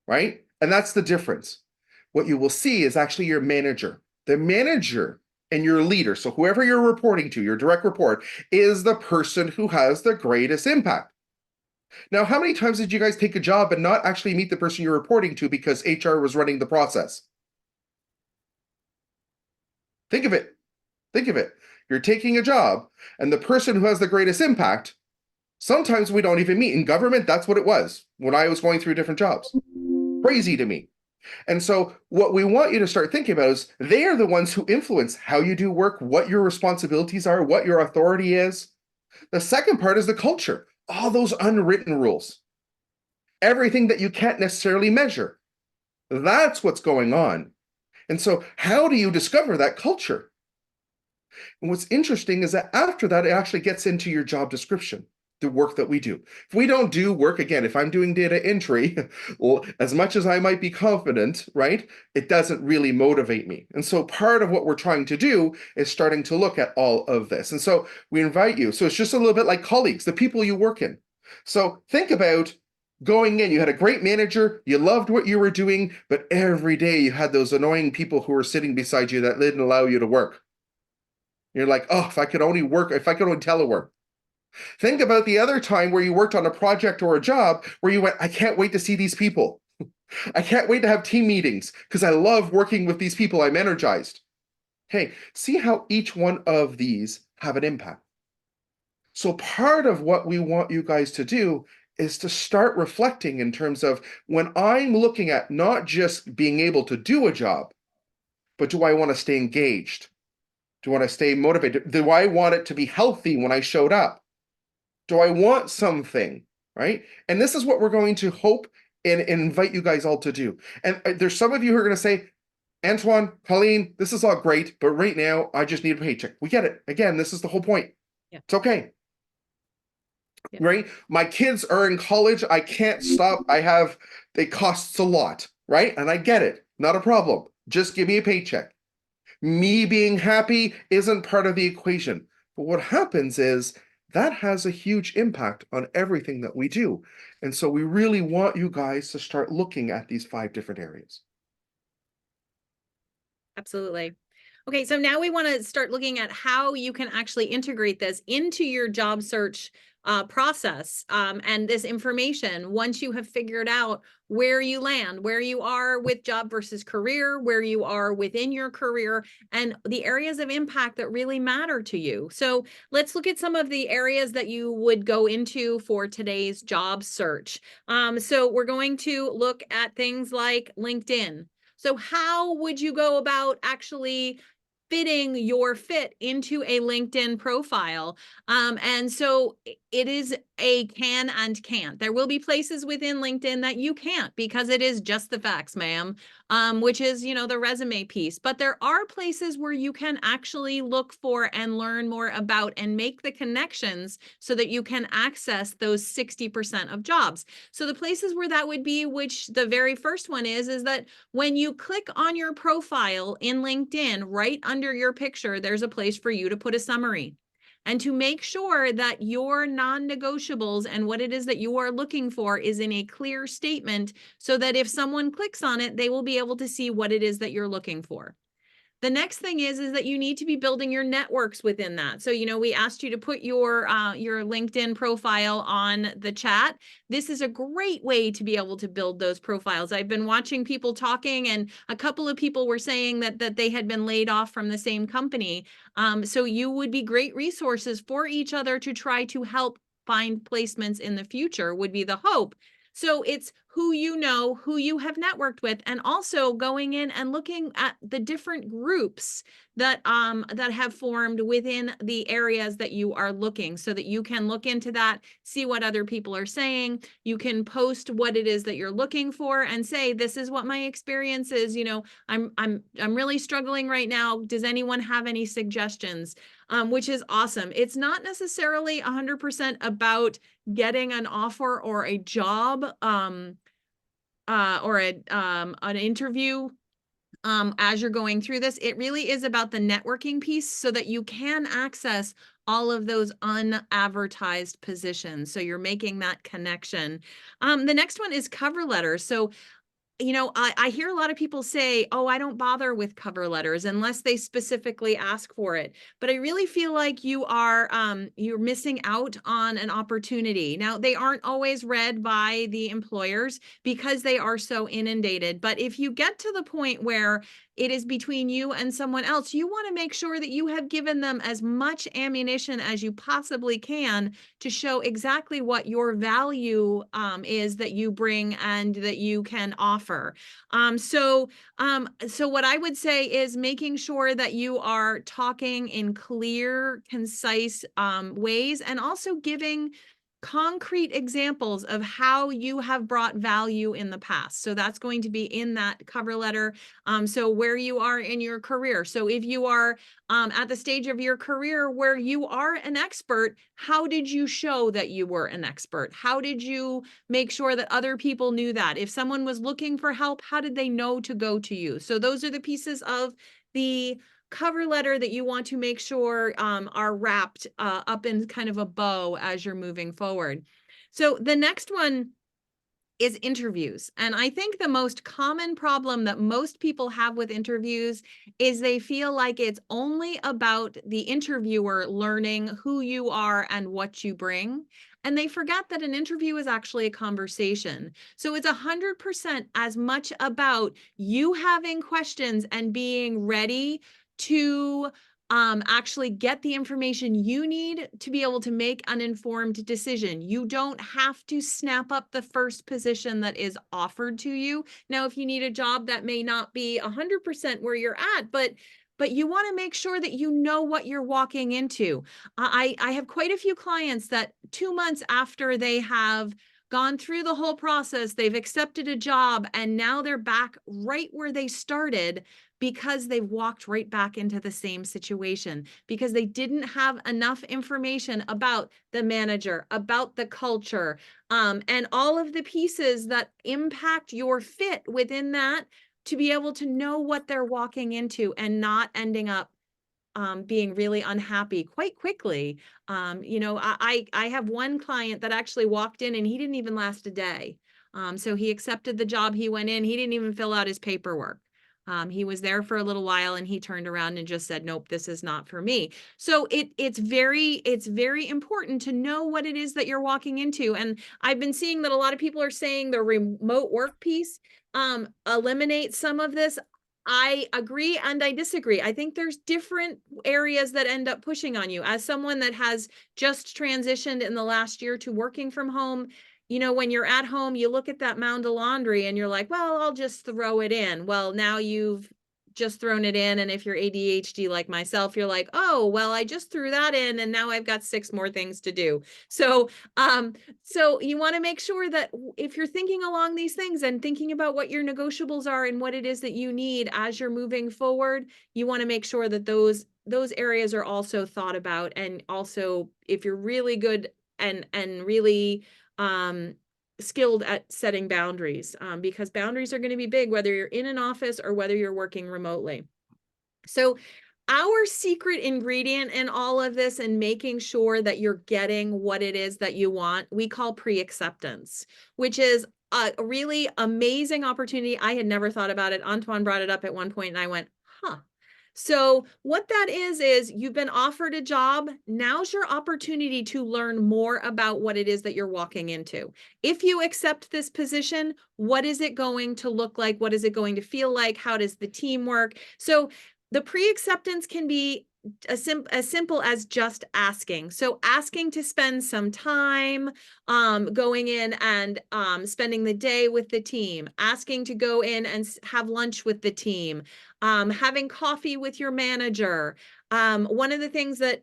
right? And that's the difference. What you will see is actually your manager. The manager and your leader, so whoever you're reporting to, your direct report, is the person who has the greatest impact. Now, how many times did you guys take a job and not actually meet the person you're reporting to because HR was running the process? Think of it. Think of it. You're taking a job and the person who has the greatest impact, sometimes we don't even meet. In government, that's what it was when I was going through different jobs. Crazy to me. And so what we want you to start thinking about is they are the ones who influence how you do work, what your responsibilities are, what your authority is. The second part is the culture, all those unwritten rules, everything that you can't necessarily measure. That's what's going on. And so how do you discover that culture? And what's interesting is that after that, it actually gets into your job description, the work that we do. If we don't do work, again, if I'm doing data entry, well, as much as I might be confident, right, it doesn't really motivate me. And so part of what we're trying to do is starting to look at all of this. And so we invite you. So it's just a little bit like colleagues, the people you work in. So think about going in, you had a great manager, you loved what you were doing, but every day you had those annoying people who were sitting beside you that didn't allow you to work. You're like, oh, if I could only telework. Think about the other time where you worked on a project or a job where you went, I can't wait to see these people. I can't wait to have team meetings because I love working with these people. I'm energized. Hey, see how each one of these have an impact. So part of what we want you guys to do is to start reflecting in terms of when I'm looking at not just being able to do a job, but do I want to stay engaged? Do I want to stay motivated? Do I want it to be healthy when I showed up? Do I want something? Right? And this is what we're going to hope and invite you guys all to do. And there's some of you who are going to say, Antoine, Colleen, this is all great, but right now I just need a paycheck. We get it. Again, this is the whole point. Yeah. It's okay. Yeah. Right? My kids are in college. I can't stop. It costs a lot, right? And I get it. Not a problem. Just give me a paycheck. Me being happy isn't part of the equation. But what happens is that has a huge impact on everything that we do. And so we really want you guys to start looking at these 5 different areas. Absolutely. Okay, so now we want to start looking at how you can actually integrate this into your job search process and this information once you have figured out where you land, where you are with job versus career, where you are within your career, and the areas of impact that really matter to you. So let's look at some of the areas that you would go into for today's job search. So we're going to look at things like LinkedIn. So how would you go about actually fitting your fit into a LinkedIn profile? And so it is a can and can't. There will be places within LinkedIn that you can't because it is just the facts, ma'am, which is, the resume piece. But there are places where you can actually look for and learn more about and make the connections so that you can access those 60% of jobs. So the places where that would be, which the very first one is that when you click on your profile in LinkedIn, right under your picture, there's a place for you to put a summary. And to make sure that your non-negotiables and what it is that you are looking for is in a clear statement so that if someone clicks on it, they will be able to see what it is that you're looking for. The next thing is that you need to be building your networks within that. So, we asked you to put your LinkedIn profile on the chat. This is a great way to be able to build those profiles. I've been watching people talking, and a couple of people were saying that they had been laid off from the same company. So you would be great resources for each other to try to help find placements in the future would be the hope. So it's who you know, who you have networked with, and also going in and looking at the different groups that have formed within the areas that you are looking, so that you can look into that, see what other people are saying. You can post what it is that you're looking for and say, this is what my experience is. I'm really struggling right now. Does anyone have any suggestions? Which is awesome. It's not necessarily 100% about getting an offer or a job or an interview as you're going through this. It really is about the networking piece so that you can access all of those unadvertised positions. So you're making that connection. The next one is cover letters. So I hear a lot of people say, oh, I don't bother with cover letters unless they specifically ask for it. But I really feel like you're missing out on an opportunity. Now, they aren't always read by the employers because they are so inundated. But if you get to the point where it is between you and someone else, you want to make sure that you have given them as much ammunition as you possibly can to show exactly what your value is that you bring and that you can offer. So what I would say is making sure that you are talking in clear, concise ways, and also giving concrete examples of how you have brought value in the past. So that's going to be in that cover letter. So where you are in your career. So if you are at the stage of your career where you are an expert, how did you show that you were an expert? How did you make sure that other people knew that? If someone was looking for help, how did they know to go to you? So those are the pieces of the cover letter that you want to make sure are wrapped up in kind of a bow as you're moving forward. So the next one is interviews. And I think the most common problem that most people have with interviews is they feel like it's only about the interviewer learning who you are and what you bring. And they forget that an interview is actually a conversation. So it's 100% as much about you having questions and being ready to actually get the information you need to be able to make an informed decision. You don't have to snap up the first position that is offered to you. Now, if you need a job that may not be 100% where you're at, but you want to make sure that you know what you're walking into. I have quite a few clients that 2 months after they have gone through the whole process, they've accepted a job, and now they're back right where they started because they've walked right back into the same situation because they didn't have enough information about the manager, about the culture, and all of the pieces that impact your fit within that to be able to know what they're walking into and not ending up being really unhappy quite quickly. I have one client that actually walked in and he didn't even last a day. So he accepted the job, he went in, he didn't even fill out his paperwork. He was there for a little while and he turned around and just said, nope, this is not for me. So it's very important to know what it is that you're walking into. And I've been seeing that a lot of people are saying the remote work piece eliminate some of this. I agree and I disagree. I think there's different areas that end up pushing on you. As someone that has just transitioned in the last year to working from home, when you're at home, you look at that mound of laundry and you're like, well, I'll just throw it in. Well, now you've just thrown it in. And if you're ADHD like myself, you're like, oh, well, I just threw that in and now I've got 6 more things to do. So you want to make sure that if you're thinking along these things and thinking about what your negotiables are and what it is that you need as you're moving forward, you want to make sure that those areas are also thought about. And also, if you're really good and really skilled at setting boundaries, because boundaries are going to be big, whether you're in an office or whether you're working remotely. So our secret ingredient in all of this and making sure that you're getting what it is that you want, we call pre-acceptance, which is a really amazing opportunity. I had never thought about it. Antoine brought it up at one point and I went, huh. So what that is you've been offered a job. Now's your opportunity to learn more about what it is that you're walking into. If you accept this position, what is it going to look like? What is it going to feel like? How does the team work? So the pre-acceptance can be as simple as just asking. So asking to spend some time going in and spending the day with the team, asking to go in and have lunch with the team, having coffee with your manager. One of the things that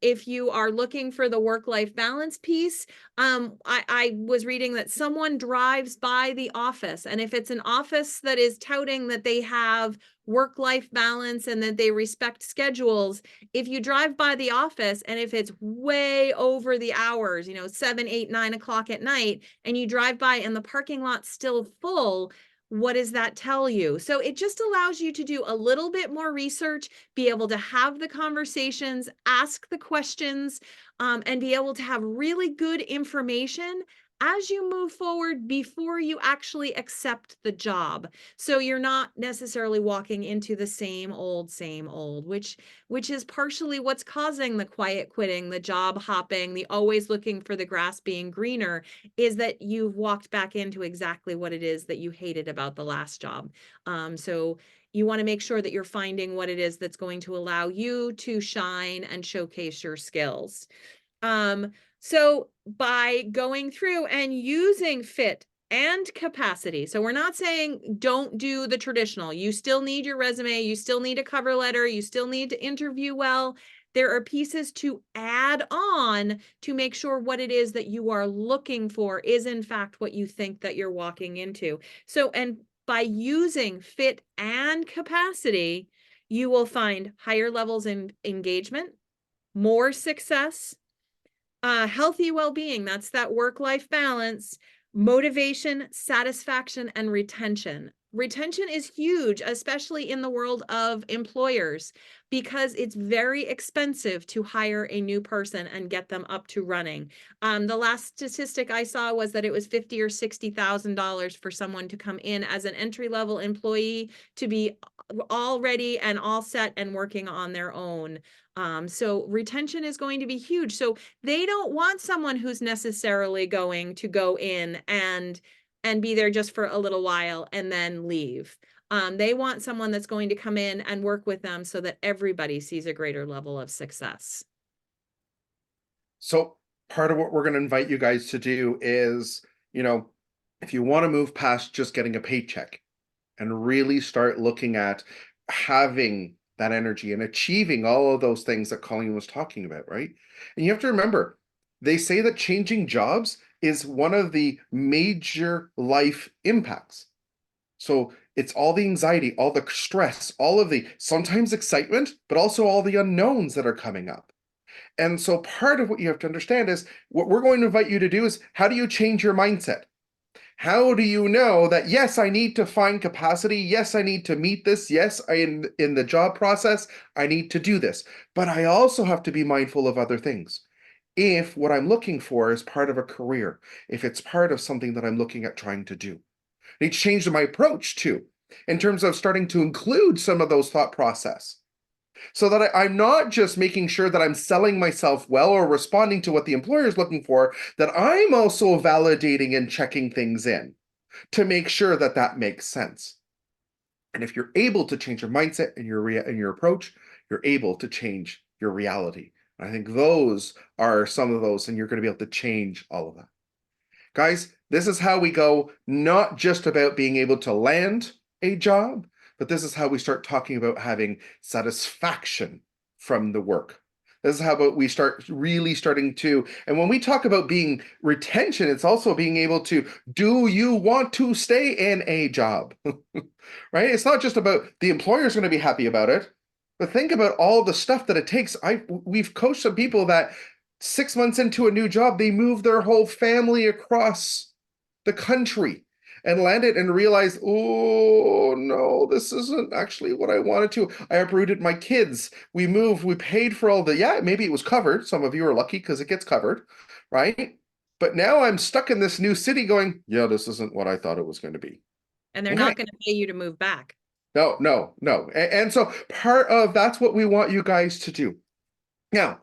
if you are looking for the work-life balance piece, I was reading that someone drives by the office, and if it's an office that is touting that they have work-life balance and that they respect schedules, if you drive by the office and if it's way over the hours, 7, 8, 9 o'clock at night, and you drive by and the parking lot's still full, what does that tell you? So it just allows you to do a little bit more research, be able to have the conversations, ask the questions, and be able to have really good information as you move forward before you actually accept the job. So you're not necessarily walking into the same old, which is partially what's causing the quiet quitting, the job hopping, the always looking for the grass being greener, is that you've walked back into exactly what it is that you hated about the last job. So you want to make sure that you're finding what it is that's going to allow you to shine and showcase your skills. So by going through and using fit and capacity, so we're not saying don't do the traditional. You still need your resume, you still need a cover letter, you still need to interview well. There are pieces to add on to make sure what it is that you are looking for is in fact what you think that you're walking into. So, and by using fit and capacity, you will find higher levels in engagement, more success, healthy well-being, that's that work-life balance, motivation, satisfaction, and retention. retention is huge, especially in the world of employers, because it's very expensive to hire a new person and get them up to running. The last statistic I saw was that it was $50,000 or $60,000 for someone to come in as an entry-level employee to be all ready and all set and working on their own. So retention is going to be huge. So they don't want someone who's necessarily going to go in and be there just for a little while and then leave. They want someone that's going to come in and work with them so that everybody sees a greater level of success. So part of what we're going to invite you guys to do is, you know, if you want to move past just getting a paycheck and really start looking at having that energy and achieving all of those things that Colleen was talking about, right? And you have to remember, they say that changing jobs is one of the major life impacts. So it's all the anxiety, all the stress, all of the sometimes excitement, but also all the unknowns that are coming up. And so part of what you have to understand is what we're going to invite you to do is, how do you change your mindset? How do you know that, yes, I need to find capacity. Yes, I need to meet this. Yes, in the job process, I need to do this. But I also have to be mindful of other things. If what I'm looking for is part of a career, if it's part of something that I'm looking at trying to do. I need to change my approach too, in terms of starting to include some of those thought process. So that I'm not just making sure that I'm selling myself well or responding to what the employer is looking for, that I'm also validating and checking things in to make sure that that makes sense. And if you're able to change your mindset and your approach, you're able to change your reality. And I think those are some of those, and you're going to be able to change all of that. Guys, this is how we go, not just about being able to land a job, but this is how we start talking about having satisfaction from the work. This is how about we start really starting to, and when we talk about being retention, it's also being able to, do you want to stay in a job? Right? It's not just about the employer's going to be happy about it, but think about all the stuff that it takes. We've coached some people that 6 months into a new job, they moved their whole family across the country and landed and realized, oh no, this isn't actually what I wanted to. I uprooted my kids. We moved, we paid for all the, yeah, maybe it was covered. Some of you are lucky because it gets covered, right? But now I'm stuck in this new city going, yeah, this isn't what I thought it was going to be. And they're not going to pay you to move back. No. And so part of that's what we want you guys to do. Now,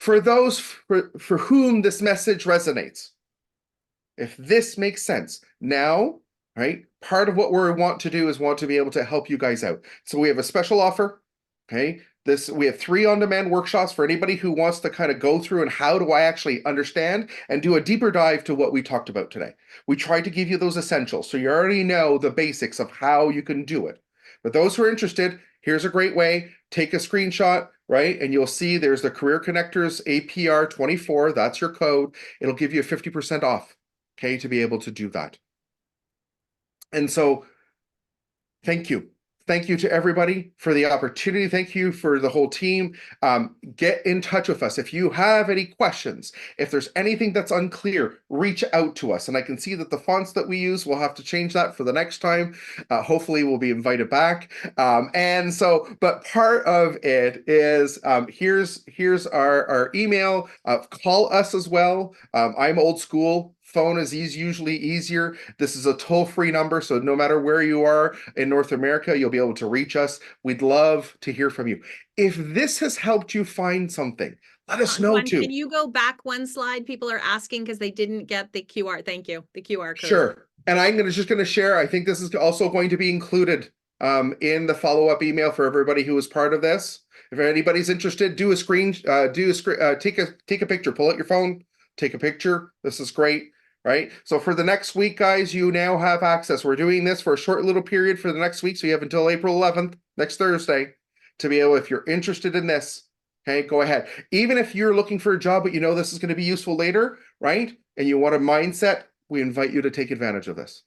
for those for whom this message resonates, if this makes sense, now, right, part of what we want to do is want to be able to help you guys out. So we have a special offer, okay? We have 3 on-demand workshops for anybody who wants to kind of go through and how do I actually understand and do a deeper dive to what we talked about today. We tried to give you those essentials, so you already know the basics of how you can do it. But those who are interested, here's a great way. Take a screenshot, right? And you'll see there's the Career Connectors APR 24. That's your code. It'll give you a 50% off, okay, to be able to do that. And so, thank you. Thank you to everybody for the opportunity. Thank you for the whole team. Get in touch with us. If you have any questions, if there's anything that's unclear, reach out to us. And I can see that the fonts that we use, we'll have to change that for the next time. Hopefully we'll be invited back. And so, but part of it is, here's our email. Call us as well. I'm old school. Phone is usually easier. This is a toll-free number, so no matter where you are in North America, you'll be able to reach us. We'd love to hear from you. If this has helped you find something, let us know too. Can you go back one slide? People are asking because they didn't get the QR. Thank you. The QR code. Sure. And I'm just going to share. I think this is also going to be included in the follow-up email for everybody who was part of this. If anybody's interested, take a picture. Pull out your phone, take a picture. This is great. Right. So for the next week, guys, you now have access. We're doing this for a short little period for the next week. So you have until April 11th, next Thursday, to be able, if you're interested in this, okay, go ahead. Even if you're looking for a job, but you know this is going to be useful later, right? And you want a mindset, we invite you to take advantage of this.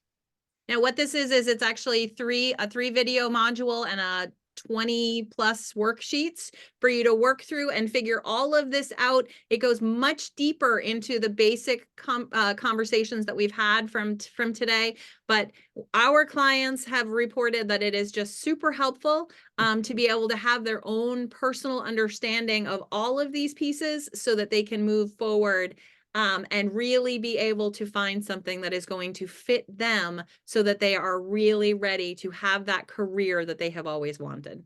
Now, what this is it's actually a three video module and a 20 plus worksheets for you to work through and figure all of this out. It goes much deeper into the basic conversations that we've had from today, but our clients have reported that it is just super helpful to be able to have their own personal understanding of all of these pieces so that they can move forward and really be able to find something that is going to fit them so that they are really ready to have that career that they have always wanted.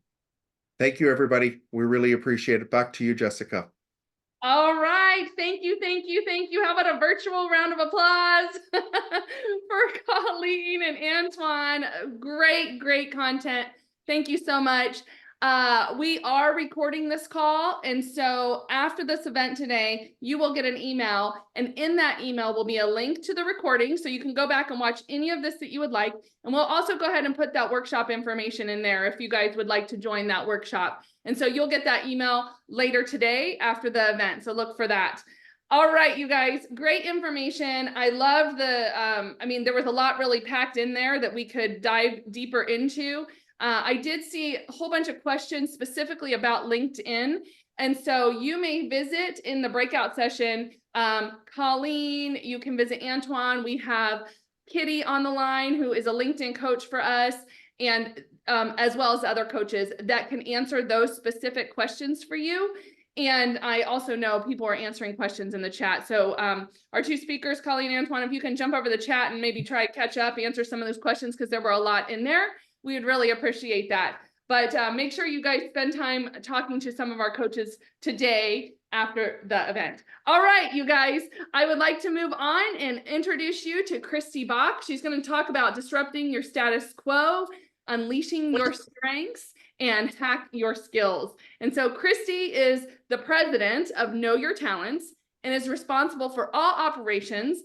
Thank you, everybody. We really appreciate it. Back to you, Jessica. All right. Thank you. Thank you. Thank you. How about a virtual round of applause for Colleen and Antoine? Great, great content. Thank you so much. We are recording this call. And so after this event today, you will get an email. And in that email will be a link to the recording. So you can go back and watch any of this that you would like. And we'll also go ahead and put that workshop information in there if you guys would like to join that workshop. And so you'll get that email later today after the event. So look for that. All right, you guys, great information. I love the, there was a lot really packed in there that we could dive deeper into. I did see a whole bunch of questions specifically about LinkedIn. And so you may visit in the breakout session, Colleen, you can visit Antoine. We have Kitty on the line, who is a LinkedIn coach for us, and as well as other coaches that can answer those specific questions for you. And I also know people are answering questions in the chat. So our two speakers, Colleen and Antoine, if you can jump over the chat and maybe try to catch up, answer some of those questions, because there were a lot in there. We would really appreciate that. But make sure you guys spend time talking to some of our coaches today after the event. All right, you guys, I would like to move on and introduce you to Christy Bach. She's going to talk about disrupting your status quo, unleashing your strengths, and hack your skills. And so Christy is the president of Know Your Talents and is responsible for all operations,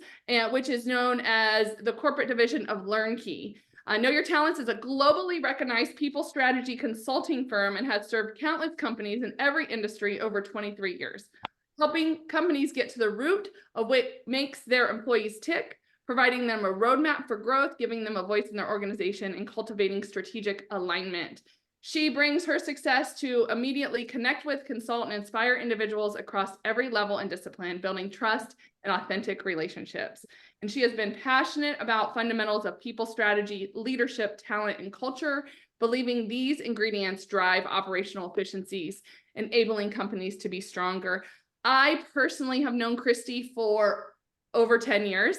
which is known as the corporate division of LearnKey. Know Your Talents is a globally recognized people strategy consulting firm and has served countless companies in every industry over 23 years, helping companies get to the root of what makes their employees tick, providing them a roadmap for growth, giving them a voice in their organization, and cultivating strategic alignment. She brings her success to immediately connect with, consult, and inspire individuals across every level and discipline, building trust and authentic relationships. And she has been passionate about fundamentals of people strategy, leadership, talent, and culture, believing these ingredients drive operational efficiencies, enabling companies to be stronger. I personally have known Christy for over 10 years.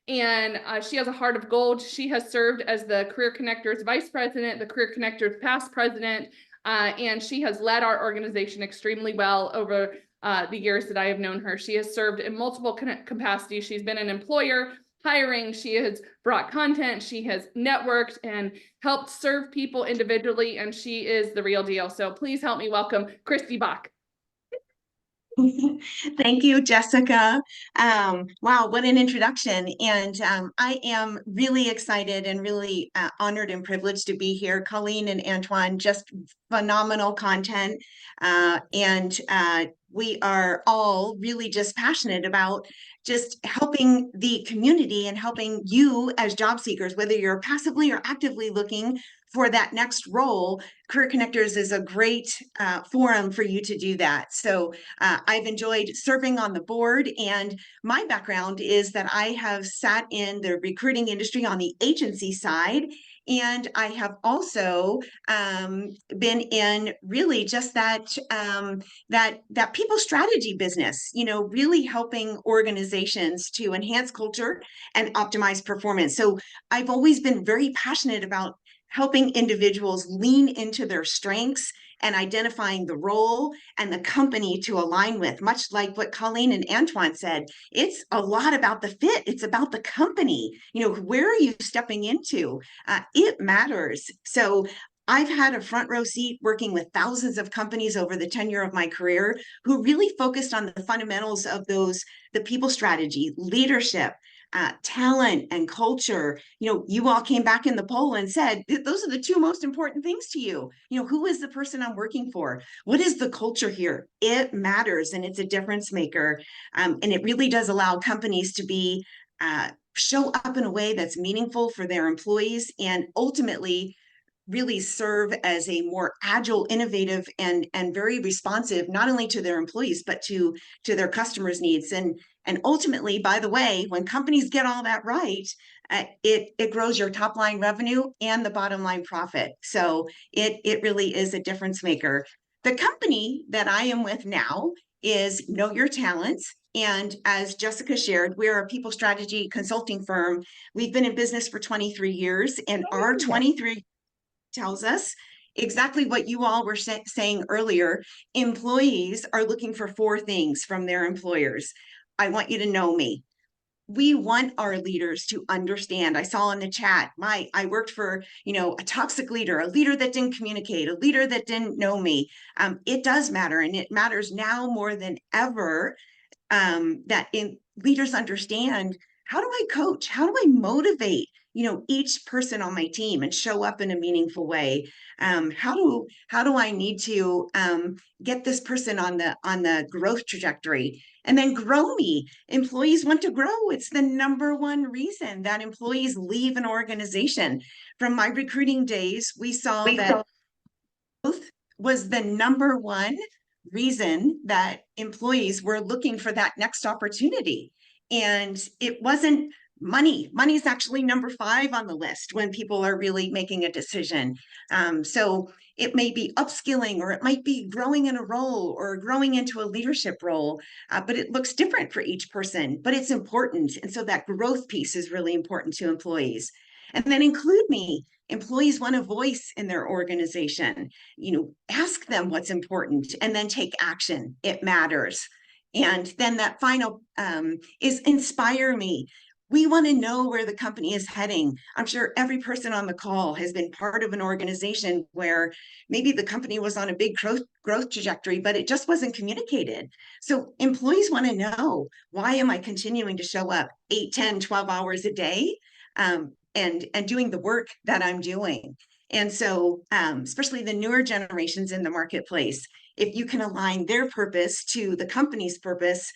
And she has a heart of gold. She has served as the Career Connectors Vice President, the Career Connectors Past President, and she has led our organization extremely well over the years that I have known her. She has served in multiple capacities. She's been an employer, hiring, she has brought content, she has networked and helped serve people individually, and she is the real deal. So please help me welcome Christy Bach. Thank you, Jessica. Wow, what an introduction. And I am really excited and really honored and privileged to be here. Colleen and Antoine, just phenomenal content. And we are all really just passionate about just helping the community and helping you as job seekers, whether you're passively or actively looking for that next role. Career Connectors is a great forum for you to do that. So I've enjoyed serving on the board, and my background is that I have sat in the recruiting industry on the agency side, and I have also been in really just that that people strategy business, you know, really helping organizations to enhance culture and optimize performance. So I've always been very passionate about helping individuals lean into their strengths and identifying the role and the company to align with. Much like what Colleen and Antoine said, it's a lot about the fit. It's about the company. You know, where are you stepping into? It matters. So I've had a front row seat working with thousands of companies over the tenure of my career who really focused on the fundamentals of those, the people strategy, leadership, talent, and culture. You know, you all came back in the poll and said, those are the two most important things to you. You know, who is the person I'm working for? What is the culture here? It matters, and it's a difference maker. And it really does allow companies to be, show up in a way that's meaningful for their employees and ultimately really serve as a more agile, innovative, and very responsive, not only to their employees, but to their customers' needs. And ultimately, by the way, when companies get all that right, it grows your top line revenue and the bottom line profit. So it really is a difference maker. The company that I am with now is Know Your Talents. And as Jessica shared, we're a people strategy consulting firm. We've been in business for 23 years, and our 23 tells us exactly what you all were saying earlier. Employees are looking for 4 things from their employers. I want you to know me. We want our leaders to understand. I saw in the chat, I worked for, a toxic leader, a leader that didn't communicate, a leader that didn't know me. It does matter, and it matters now more than ever, that leaders understand, how do I coach? How do I motivate, each person on my team and show up in a meaningful way? How do I need to get this person on the growth trajectory? And then grow me. Employees want to grow. It's the number one reason that employees leave an organization. From my recruiting days, we saw that growth was the number one reason that employees were looking for that next opportunity. And it wasn't money. Money is actually number 5 on the list when people are really making a decision. So it may be upskilling, or it might be growing in a role or growing into a leadership role, but it looks different for each person, but it's important. And so that growth piece is really important to employees. And then include me. Employees want a voice in their organization. Ask them what's important and then take action. It matters. And then that final is inspire me. We want to know where the company is heading. I'm sure every person on the call has been part of an organization where maybe the company was on a big growth trajectory, but it just wasn't communicated. So employees want to know, why am I continuing to show up 8, 10, 12 hours a day? And doing the work that I'm doing. And so, especially the newer generations in the marketplace, if you can align their purpose to the company's purpose,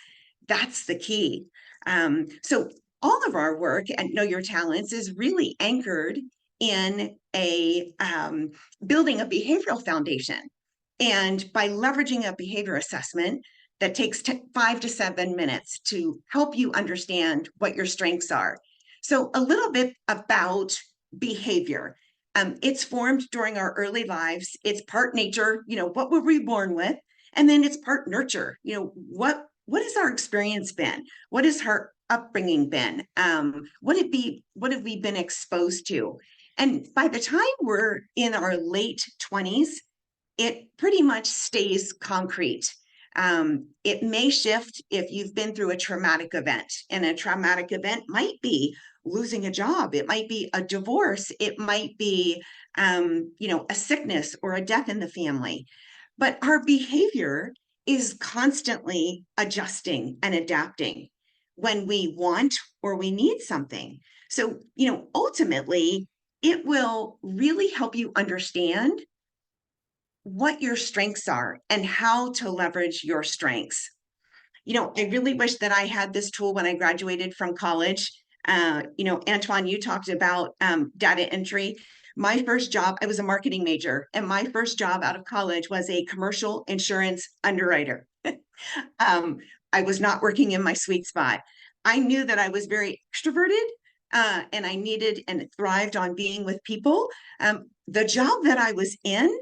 that's the key. So all of our work at Know Your Talents is really anchored in building a behavioral foundation. And by leveraging a behavior assessment that takes 5 to 7 minutes to help you understand what your strengths are. So a little bit about behavior. It's formed during our early lives. It's part nature, what were we born with? And then it's part nurture. What has our experience been? What has our upbringing been? What have we been exposed to? And by the time we're in our late 20s, it pretty much stays concrete. It may shift if you've been through a traumatic event, and a traumatic event might be losing a job. It might be a divorce. It might be, a sickness or a death in the family. But our behavior is constantly adjusting and adapting when we want or we need something. So, ultimately, it will really help you understand what your strengths are and how to leverage your strengths. I really wish that I had this tool when I graduated from college. Antoine, you talked about data entry. My first job, I was a marketing major, and my first job out of college was a commercial insurance underwriter. I was not working in my sweet spot. I knew that I was very extroverted, and I needed and thrived on being with people. The job that I was in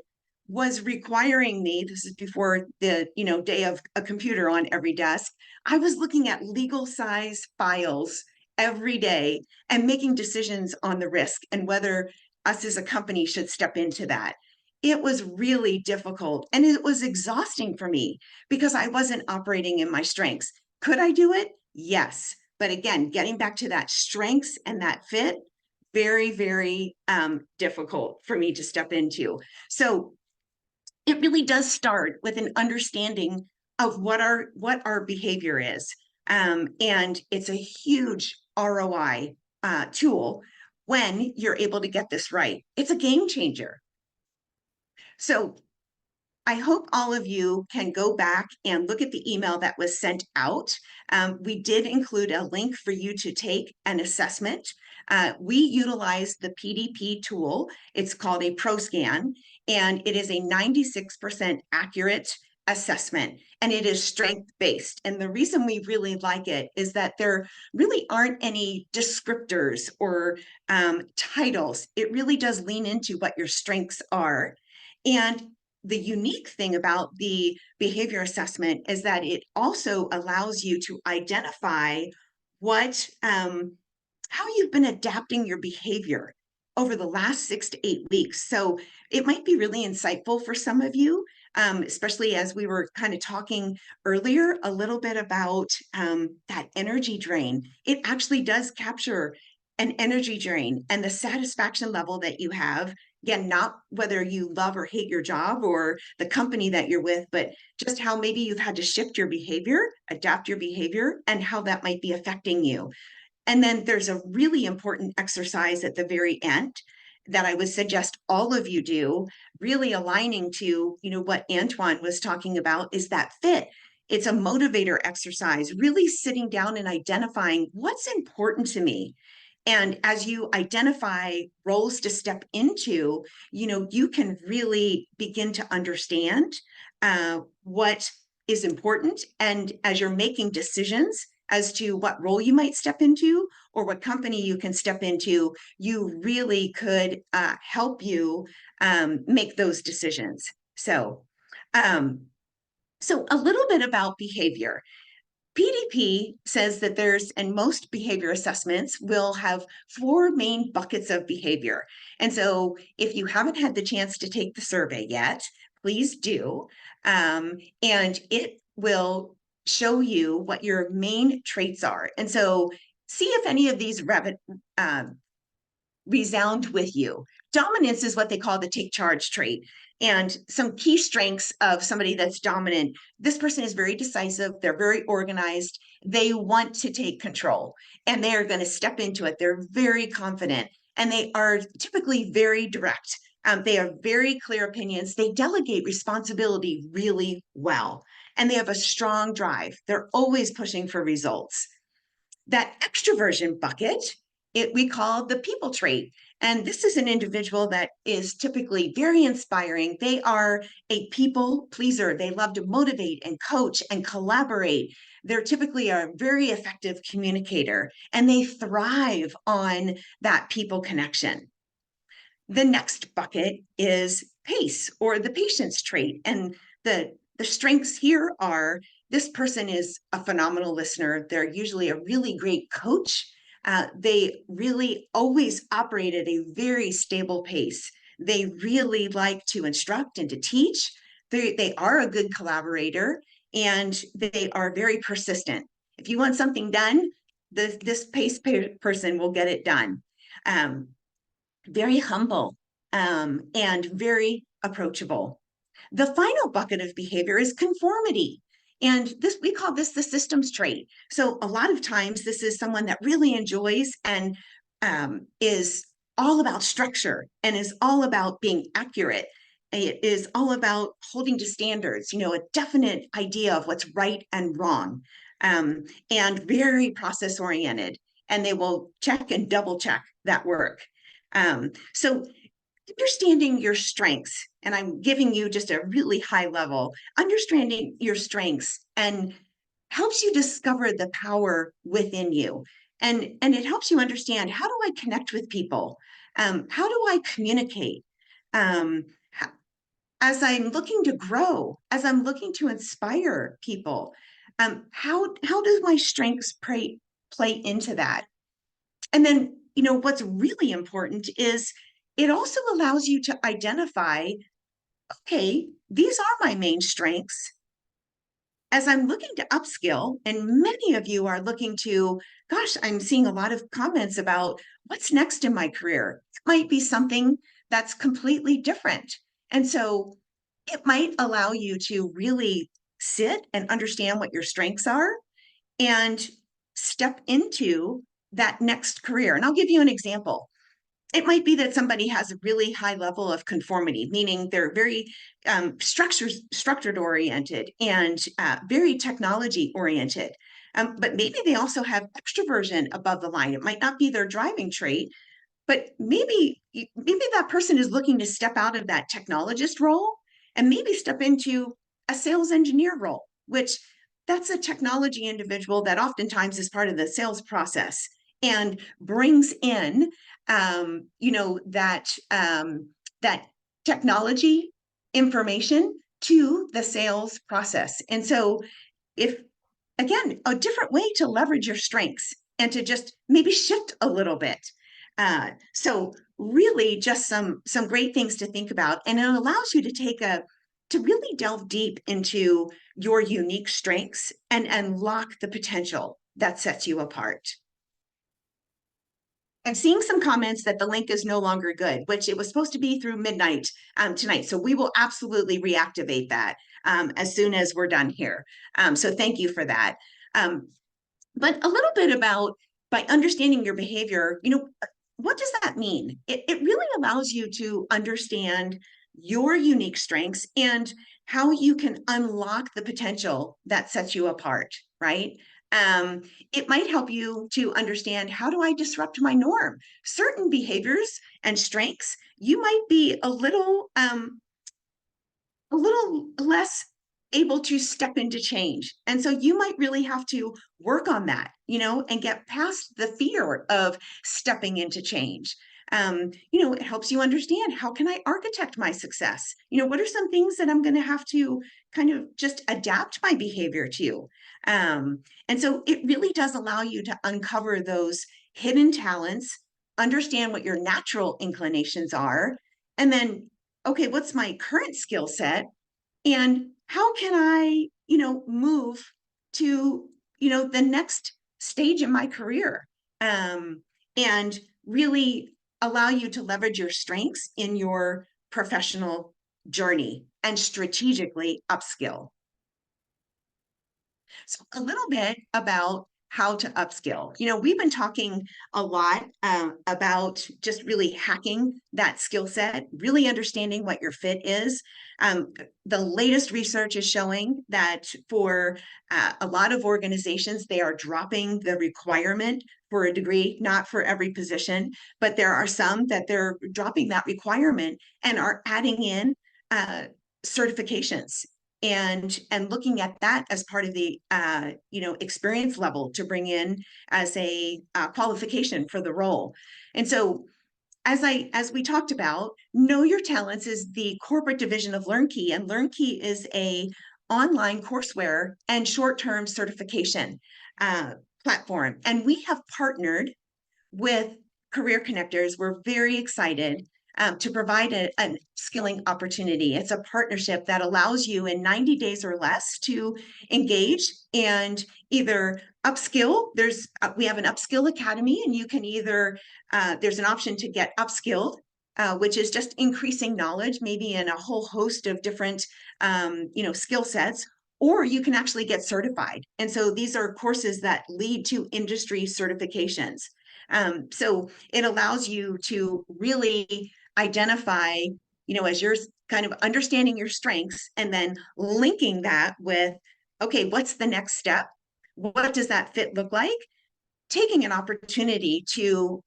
was requiring me, this is before the day of a computer on every desk, I was looking at legal size files every day and making decisions on the risk and whether us as a company should step into that. It was really difficult, and it was exhausting for me because I wasn't operating in my strengths. Could I do it? Yes. But again, getting back to that strengths and that fit, very, very difficult for me to step into. So it really does start with an understanding of what our behavior is. And it's a huge ROI tool when you're able to get this right. It's a game changer. So I hope all of you can go back and look at the email that was sent out. We did include a link for you to take an assessment. We utilize the PDP tool. It's called a ProScan, and it is a 96% accurate assessment, and it is strength-based. And the reason we really like it is that there really aren't any descriptors or titles. It really does lean into what your strengths are. And the unique thing about the behavior assessment is that it also allows you to identify what, how you've been adapting your behavior over the last 6 to 8 weeks. So it might be really insightful for some of you, especially as we were kind of talking earlier a little bit about that energy drain. It actually does capture an energy drain and the satisfaction level that you have. Again, not whether you love or hate your job or the company that you're with, but just how maybe you've had to shift your behavior, adapt your behavior, and how that might be affecting you. And then there's a really important exercise at the very end that I would suggest all of you do, really aligning to, what Antoine was talking about, is that fit. It's a motivator exercise, really sitting down and identifying what's important to me. And as you identify roles to step into, you can really begin to understand what is important. And as you're making decisions as to what role you might step into or what company you can step into, you really could help you make those decisions. So a little bit about behavior. PDP says that and most behavior assessments will have 4 main buckets of behavior. And so if you haven't had the chance to take the survey yet, please do. And it will show you what your main traits are. And so see if any of these resound with you. Dominance is what they call the take charge trait. And some key strengths of somebody that's dominant: this person is very decisive, they're very organized, they want to take control, and they are going to step into it. They're very confident, and they are typically very direct. They have very clear opinions. They delegate responsibility really well, and they have a strong drive. They're always pushing for results. That extroversion bucket, we call the people trait. And this is an individual that is typically very inspiring. They are a people pleaser. They love to motivate and coach and collaborate. They're typically a very effective communicator, and they thrive on that people connection. The next bucket is pace, or the patience trait. And the strengths here are: this person is a phenomenal listener. They're usually a really great coach. They really always operate at a very stable pace. They really like to instruct and to teach. They are a good collaborator, and they are very persistent. If you want something done, this pace person will get it done. Very humble and very approachable. The final bucket of behavior is conformity. And we call this the systems trait. So a lot of times this is someone that really enjoys and is all about structure and is all about being accurate. It is all about holding to standards, a definite idea of what's right and wrong, and very process oriented. And they will check and double check that work. So understanding your strengths, and I'm giving you just a really high level, understanding your strengths and helps you discover the power within you. And it helps you understand, how do I connect with people? How do I communicate? As I'm looking to grow, as I'm looking to inspire people, how do my strengths play into that? And then, what's really important is it also allows you to identify, okay, these are my main strengths. As I'm looking to upskill, and many of you are looking to, gosh, I'm seeing a lot of comments about what's next in my career. It might be something that's completely different. And so it might allow you to really sit and understand what your strengths are and step into that next career. And I'll give you an example. it might be that somebody has a really high level of conformity, meaning they're very structured oriented and very technology oriented. But maybe they also have extroversion above the line. It might not be their driving trait, but maybe that person is looking to step out of that technologist role and maybe step into a sales engineer role, which that's a technology individual that oftentimes is part of the sales process and brings in, that technology information to the sales process. And so if, again, a different way to leverage your strengths and to just maybe shift a little bit. So really just some great things to think about. And it allows you to really delve deep into your unique strengths and unlock the potential that sets you apart. I'm seeing some comments that the link is no longer good, which it was supposed to be through midnight tonight. So we will absolutely reactivate that as soon as we're done here. So thank you for that. But a little bit about, by understanding your behavior, what does that mean? It really allows you to understand your unique strengths and how you can unlock the potential that sets you apart, right? It might help you to understand, how do I disrupt my norm? Certain behaviors and strengths, you might be a little less able to step into change. And so you might really have to work on that, and get past the fear of stepping into change. It helps you understand, how can I architect my success? What are some things that I'm going to have to kind of just adapt my behavior to? And so it really does allow you to uncover those hidden talents, understand what your natural inclinations are, and then, okay, what's my current skill set? And how can I, move to, the next stage in my career? And really allow you to leverage your strengths in your professional journey and strategically upskill. So a little bit about how to upskill. We've been talking a lot about just really hacking that skill set, really understanding what your fit is. The latest research is showing that for a lot of organizations, they are dropping the requirement for a degree, not for every position, but there are some that they're dropping that requirement and are adding in certifications and looking at that as part of the experience level to bring in as a qualification for the role. And so as we talked about, Know Your Talents is the corporate division of LearnKey, and LearnKey is a online courseware and short-term certification platform. And we have partnered with Career Connectors. We're very excited to provide a skilling opportunity. It's a partnership that allows you in 90 days or less to engage and either upskill. We have an upskill academy, and you can either, there's an option to get upskilled, which is just increasing knowledge, maybe in a whole host of different, skill sets, or you can actually get certified. And so these are courses that lead to industry certifications. So it allows you to really identify, as you're kind of understanding your strengths and then linking that with, okay, what's the next step? What does that fit look like? Taking an opportunity to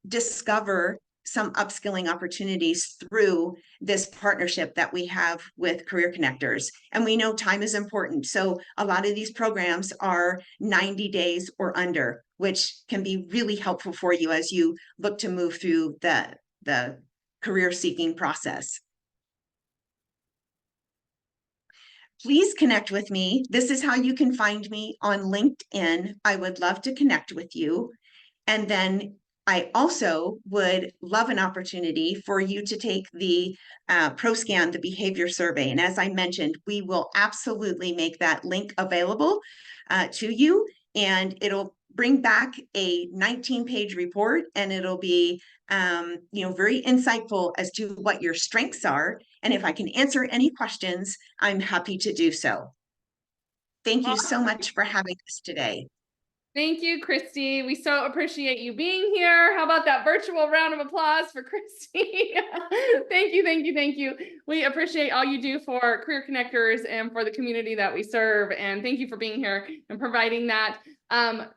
discover some upskilling opportunities through this partnership that we have with Career Connectors. And we know time is important. So a lot of these programs are 90 days or under, which can be really helpful for you as you look to move through the career seeking process. Please connect with me. This is how you can find me on LinkedIn. I would love to connect with you. And then I also would love an opportunity for you to take the ProScan, the behavior survey. And as I mentioned, we will absolutely make that link available to you, and it'll bring back a 19-page report, and it'll be very insightful as to what your strengths are. And if I can answer any questions, I'm happy to do so. Thank you so much for having us today. Thank you, Christy. We so appreciate you being here. How about that virtual round of applause for Christy? Thank you, thank you, thank you. We appreciate all you do for Career Connectors and for the community that we serve. And thank you for being here and providing that.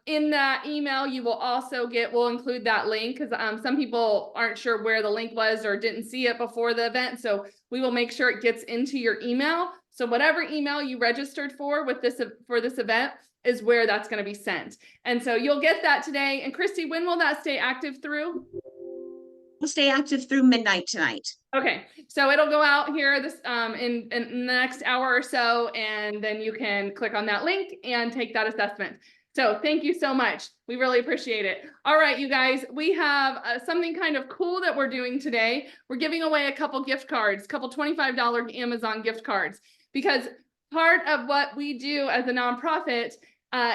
In that email, you will also we'll include that link because some people aren't sure where the link was or didn't see it before the event. So we will make sure it gets into your email. So whatever email you registered for this event is where that's going to be sent. And so you'll get that today. And Christy, when will that stay active through? We'll stay active through midnight tonight. Okay, so it'll go out here in the next hour or so, and then you can click on that link and take that assessment. So thank you so much. We really appreciate it. All right, you guys, we have something kind of cool that we're doing today. We're giving away a couple gift cards, couple $25 Amazon gift cards, because part of what we do as a nonprofit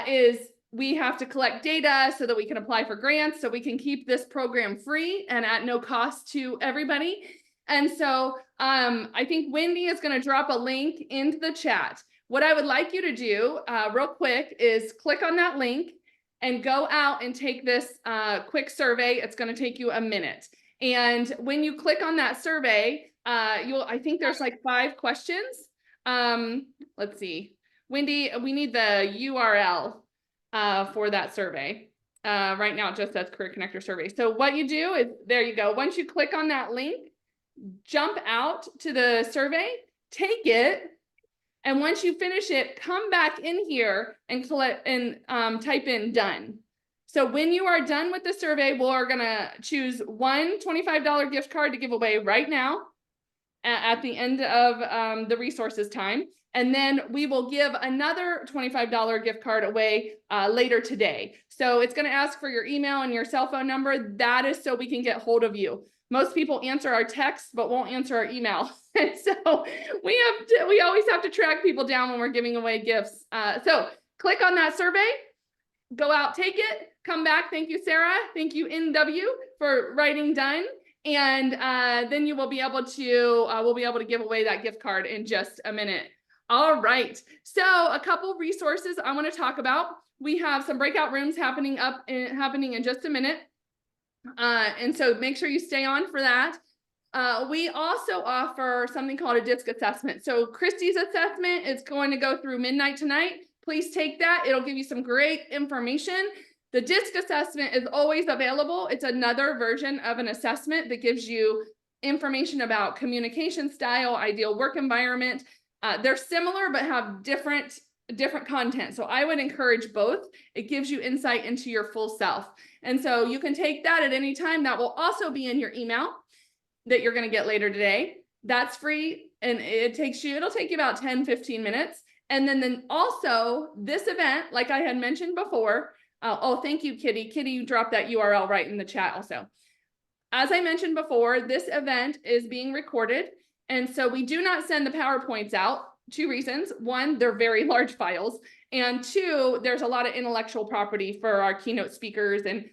is we have to collect data so that we can apply for grants, so we can keep this program free and at no cost to everybody. And so I think Wendy is going to drop a link into the chat. What I would like you to do real quick is click on that link and go out and take this quick survey. It's going to take you a minute. And when you click on that survey, I think there's like 5 questions. Let's see. Wendy, we need the URL for that survey. Right now it just says Career Connector survey. So what you do is, there you go. Once you click on that link, jump out to the survey, take it, and once you finish it, come back in here and type in done. So when you are done with the survey, we're gonna choose one $25 gift card to give away right now at the end of the resources time. And then we will give another $25 gift card away later today. So it's going to ask for your email and your cell phone number. That is so we can get hold of you. Most people answer our text, but won't answer our email. And so we always have to track people down when we're giving away gifts. So click on that survey, go out, take it, come back. Thank you, Sarah. Thank you, NW, for writing done. And then you will be able to, we'll be able to give away that gift card in just a minute. All right. So a couple resources I want to talk about. We have some breakout rooms happening in just a minute. And so make sure you stay on for that. We also offer something called a DISC assessment. So Christy's assessment is going to go through midnight tonight. Please take that. It'll give you some great information. The DISC assessment is always available. It's another version of an assessment that gives you information about communication style, ideal work environment. They're similar, but have different content. So I would encourage both. It gives you insight into your full self. And so you can take that at any time. That will also be in your email that you're going to get later today. That's free. And it'll take you about 10-15 minutes. And then also this event, like I had mentioned before, oh, thank you, Kitty. Kitty, you dropped that URL right in the chat also. As I mentioned before, this event is being recorded. And so we do not send the PowerPoints out. 2 reasons. 1, they're very large files. And 2, there's a lot of intellectual property for our keynote speakers and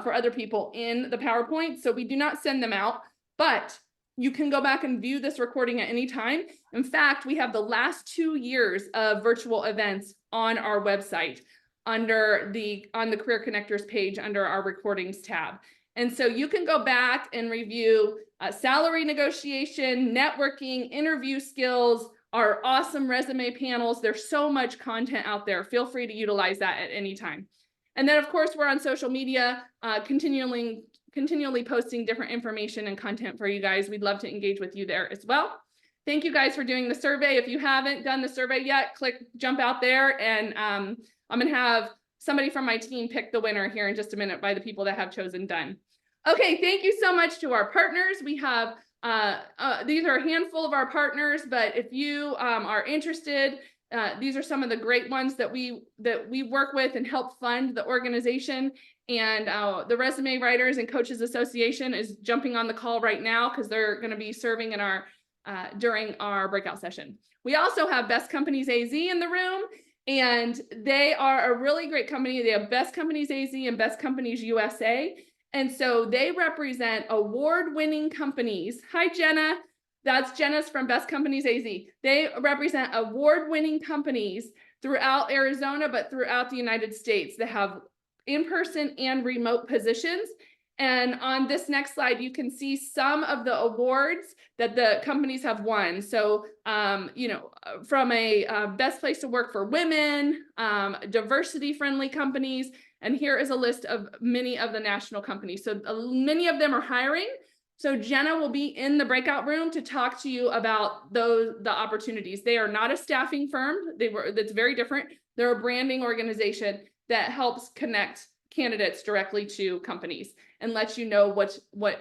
for other people in the PowerPoint. So we do not send them out, but you can go back and view this recording at any time. In fact, we have the last 2 years of virtual events on our website on the Career Connectors page under our recordings tab. And so you can go back and review salary negotiation, networking, interview skills, our awesome resume panels. There's so much content out there. Feel free to utilize that at any time. And then of course, we're on social media, continually posting different information and content for you guys. We'd love to engage with you there as well. Thank you guys for doing the survey. If you haven't done the survey yet, jump out there, and I'm going to have somebody from my team pick the winner here in just a minute by the people that have chosen done. Okay, thank you so much to our partners. We have, these are a handful of our partners, but if you are interested, these are some of the great ones that we work with and help fund the organization. And the Resume Writers and Coaches Association is jumping on the call right now because they're going to be serving in our during our breakout session. We also have Best Companies AZ in the room, and they are a really great company. They have Best Companies AZ and Best Companies USA. And so they represent award-winning companies. Hi, Jenna. That's Jenna's from Best Companies AZ. They represent award-winning companies throughout Arizona, but throughout the United States that have in-person and remote positions. And on this next slide, you can see some of the awards that the companies have won. So, from a best place to work for women, diversity-friendly companies, and here is a list of many of the national companies. So many of them are hiring. So Jenna will be in the breakout room to talk to you about the opportunities. They are not a staffing firm. That's very different. They're a branding organization that helps connect candidates directly to companies and lets you know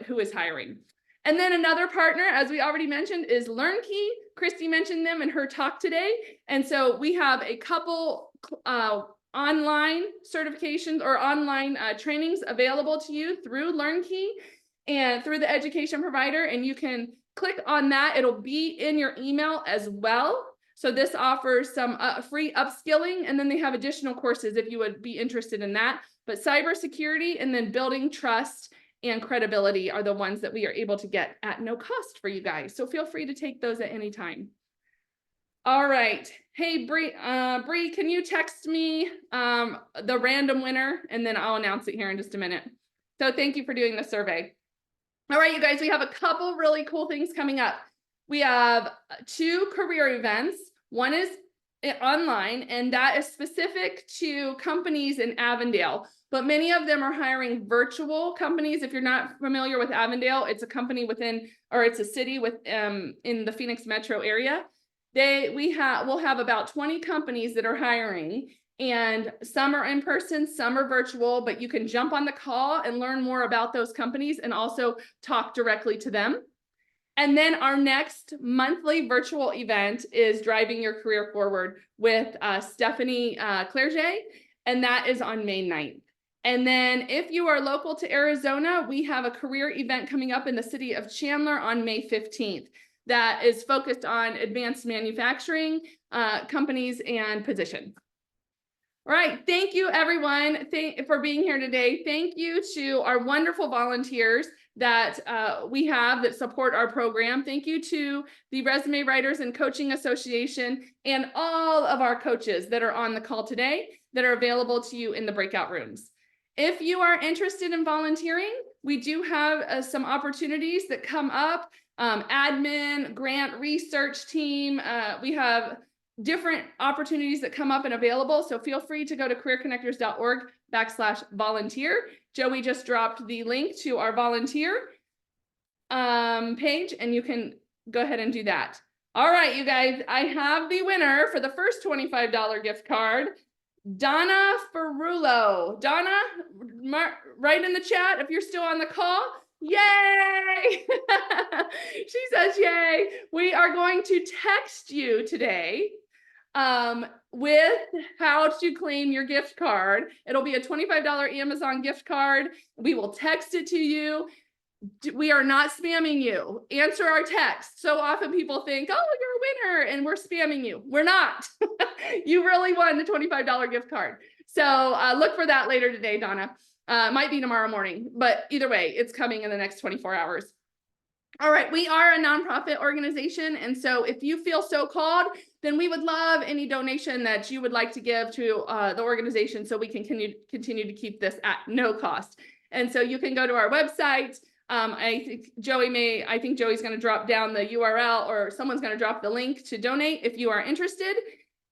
who is hiring. And then another partner, as we already mentioned, is LearnKey. Christy mentioned them in her talk today. And so we have a couple online certifications or online trainings available to you through LearnKey and through the education provider. And you can click on that. It'll be in your email as well. So this offers some free upskilling, and then they have additional courses if you would be interested in that. But cybersecurity and then building trust and credibility are the ones that we are able to get at no cost for you guys. So feel free to take those at any time. All right. Hey, Bree, can you text me the random winner, and then I'll announce it here in just a minute. So thank you for doing the survey. All right, you guys, we have a couple really cool things coming up. We have 2 career events. One is online, and that is specific to companies in Avondale, but many of them are hiring virtual companies. If you're not familiar with Avondale, it's a company it's a city in the Phoenix metro area. We'll have about 20 companies that are hiring, and some are in person, some are virtual, but you can jump on the call and learn more about those companies and also talk directly to them. And then our next monthly virtual event is Driving Your Career Forward with Stephanie Clerget, and that is on May 9th. And then if you are local to Arizona, we have a career event coming up in the city of Chandler on May 15th that is focused on advanced manufacturing companies and positions. All right, thank you everyone for being here today. Thank you to our wonderful volunteers that we have that support our program. Thank you to the Resume Writers and Coaching Association and all of our coaches that are on the call today that are available to you in the breakout rooms. If you are interested in volunteering, we do have some opportunities that come up. Admin, grant research team, we have different opportunities that come up and available. So feel free to go to careerconnectors.org/volunteer. Joey just dropped the link to our volunteer page, and you can go ahead and do that. All right, you guys, I have the winner for the first $25 gift card, Donna Ferrulo. Donna, write in the chat if you're still on the call. Yay! She says, yay. We are going to text you today with how to claim your gift card. It'll be a $25 Amazon gift card. We will text it to you. We are not spamming you. Answer our text. So often people think, oh, you're a winner and we're spamming you. We're not. You really won the $25 gift card. So look for that later today, Donna. Might be tomorrow morning, but either way, it's coming in the next 24 hours. All right, we are a nonprofit organization, and so if you feel so called, then we would love any donation that you would like to give to the organization so we can continue to keep this at no cost. And so you can go to our website. I think Joey's going to drop down the URL, or someone's going to drop the link to donate if you are interested.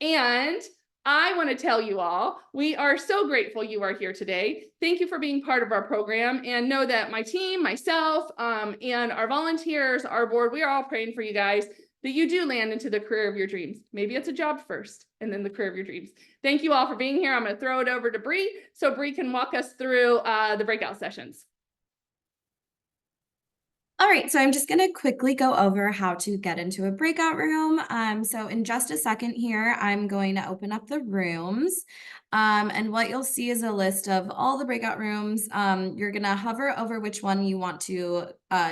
And I want to tell you all, we are so grateful you are here today. Thank you for being part of our program, and know that my team, myself, and our volunteers, our board, we are all praying for you guys that you do land into the career of your dreams. Maybe it's a job first and then the career of your dreams. Thank you all for being here. I'm going to throw it over to Bree so Bree can walk us through the breakout sessions. All right, so I'm just going to quickly go over how to get into a breakout room. So in just a second here, I'm going to open up the rooms. And what you'll see is a list of all the breakout rooms. You're going to hover over which one you want to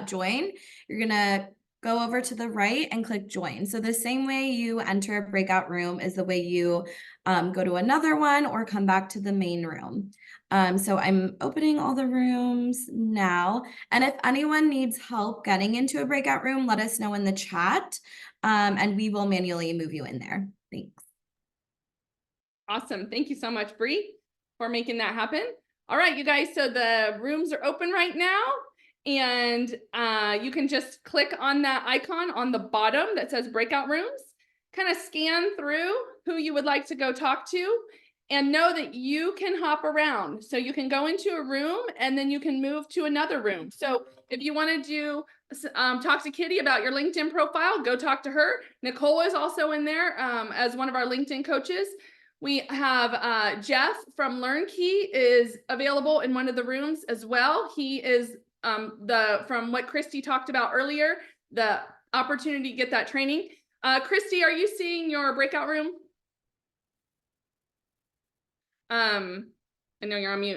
join. You're going to go over to the right and click join. So the same way you enter a breakout room is the way you go to another one or come back to the main room. So I'm opening all the rooms now. And if anyone needs help getting into a breakout room, let us know in the chat, and we will manually move you in there. Thanks. Awesome. Thank you so much, Bree, for making that happen. All right, you guys, so the rooms are open right now. And you can just click on that icon on the bottom that says breakout rooms, kind of scan through who you would like to go talk to, and know that you can hop around. So you can go into a room and then you can move to another room. So if you want to do talk to Kitty about your LinkedIn profile, go talk to her. Nicole is also in there as one of our LinkedIn coaches. We have Jeff from LearnKey is available in one of the rooms as well. He is from what Christy talked about earlier, the opportunity to get that training. Christy, are you seeing your breakout room? I know you're on mute.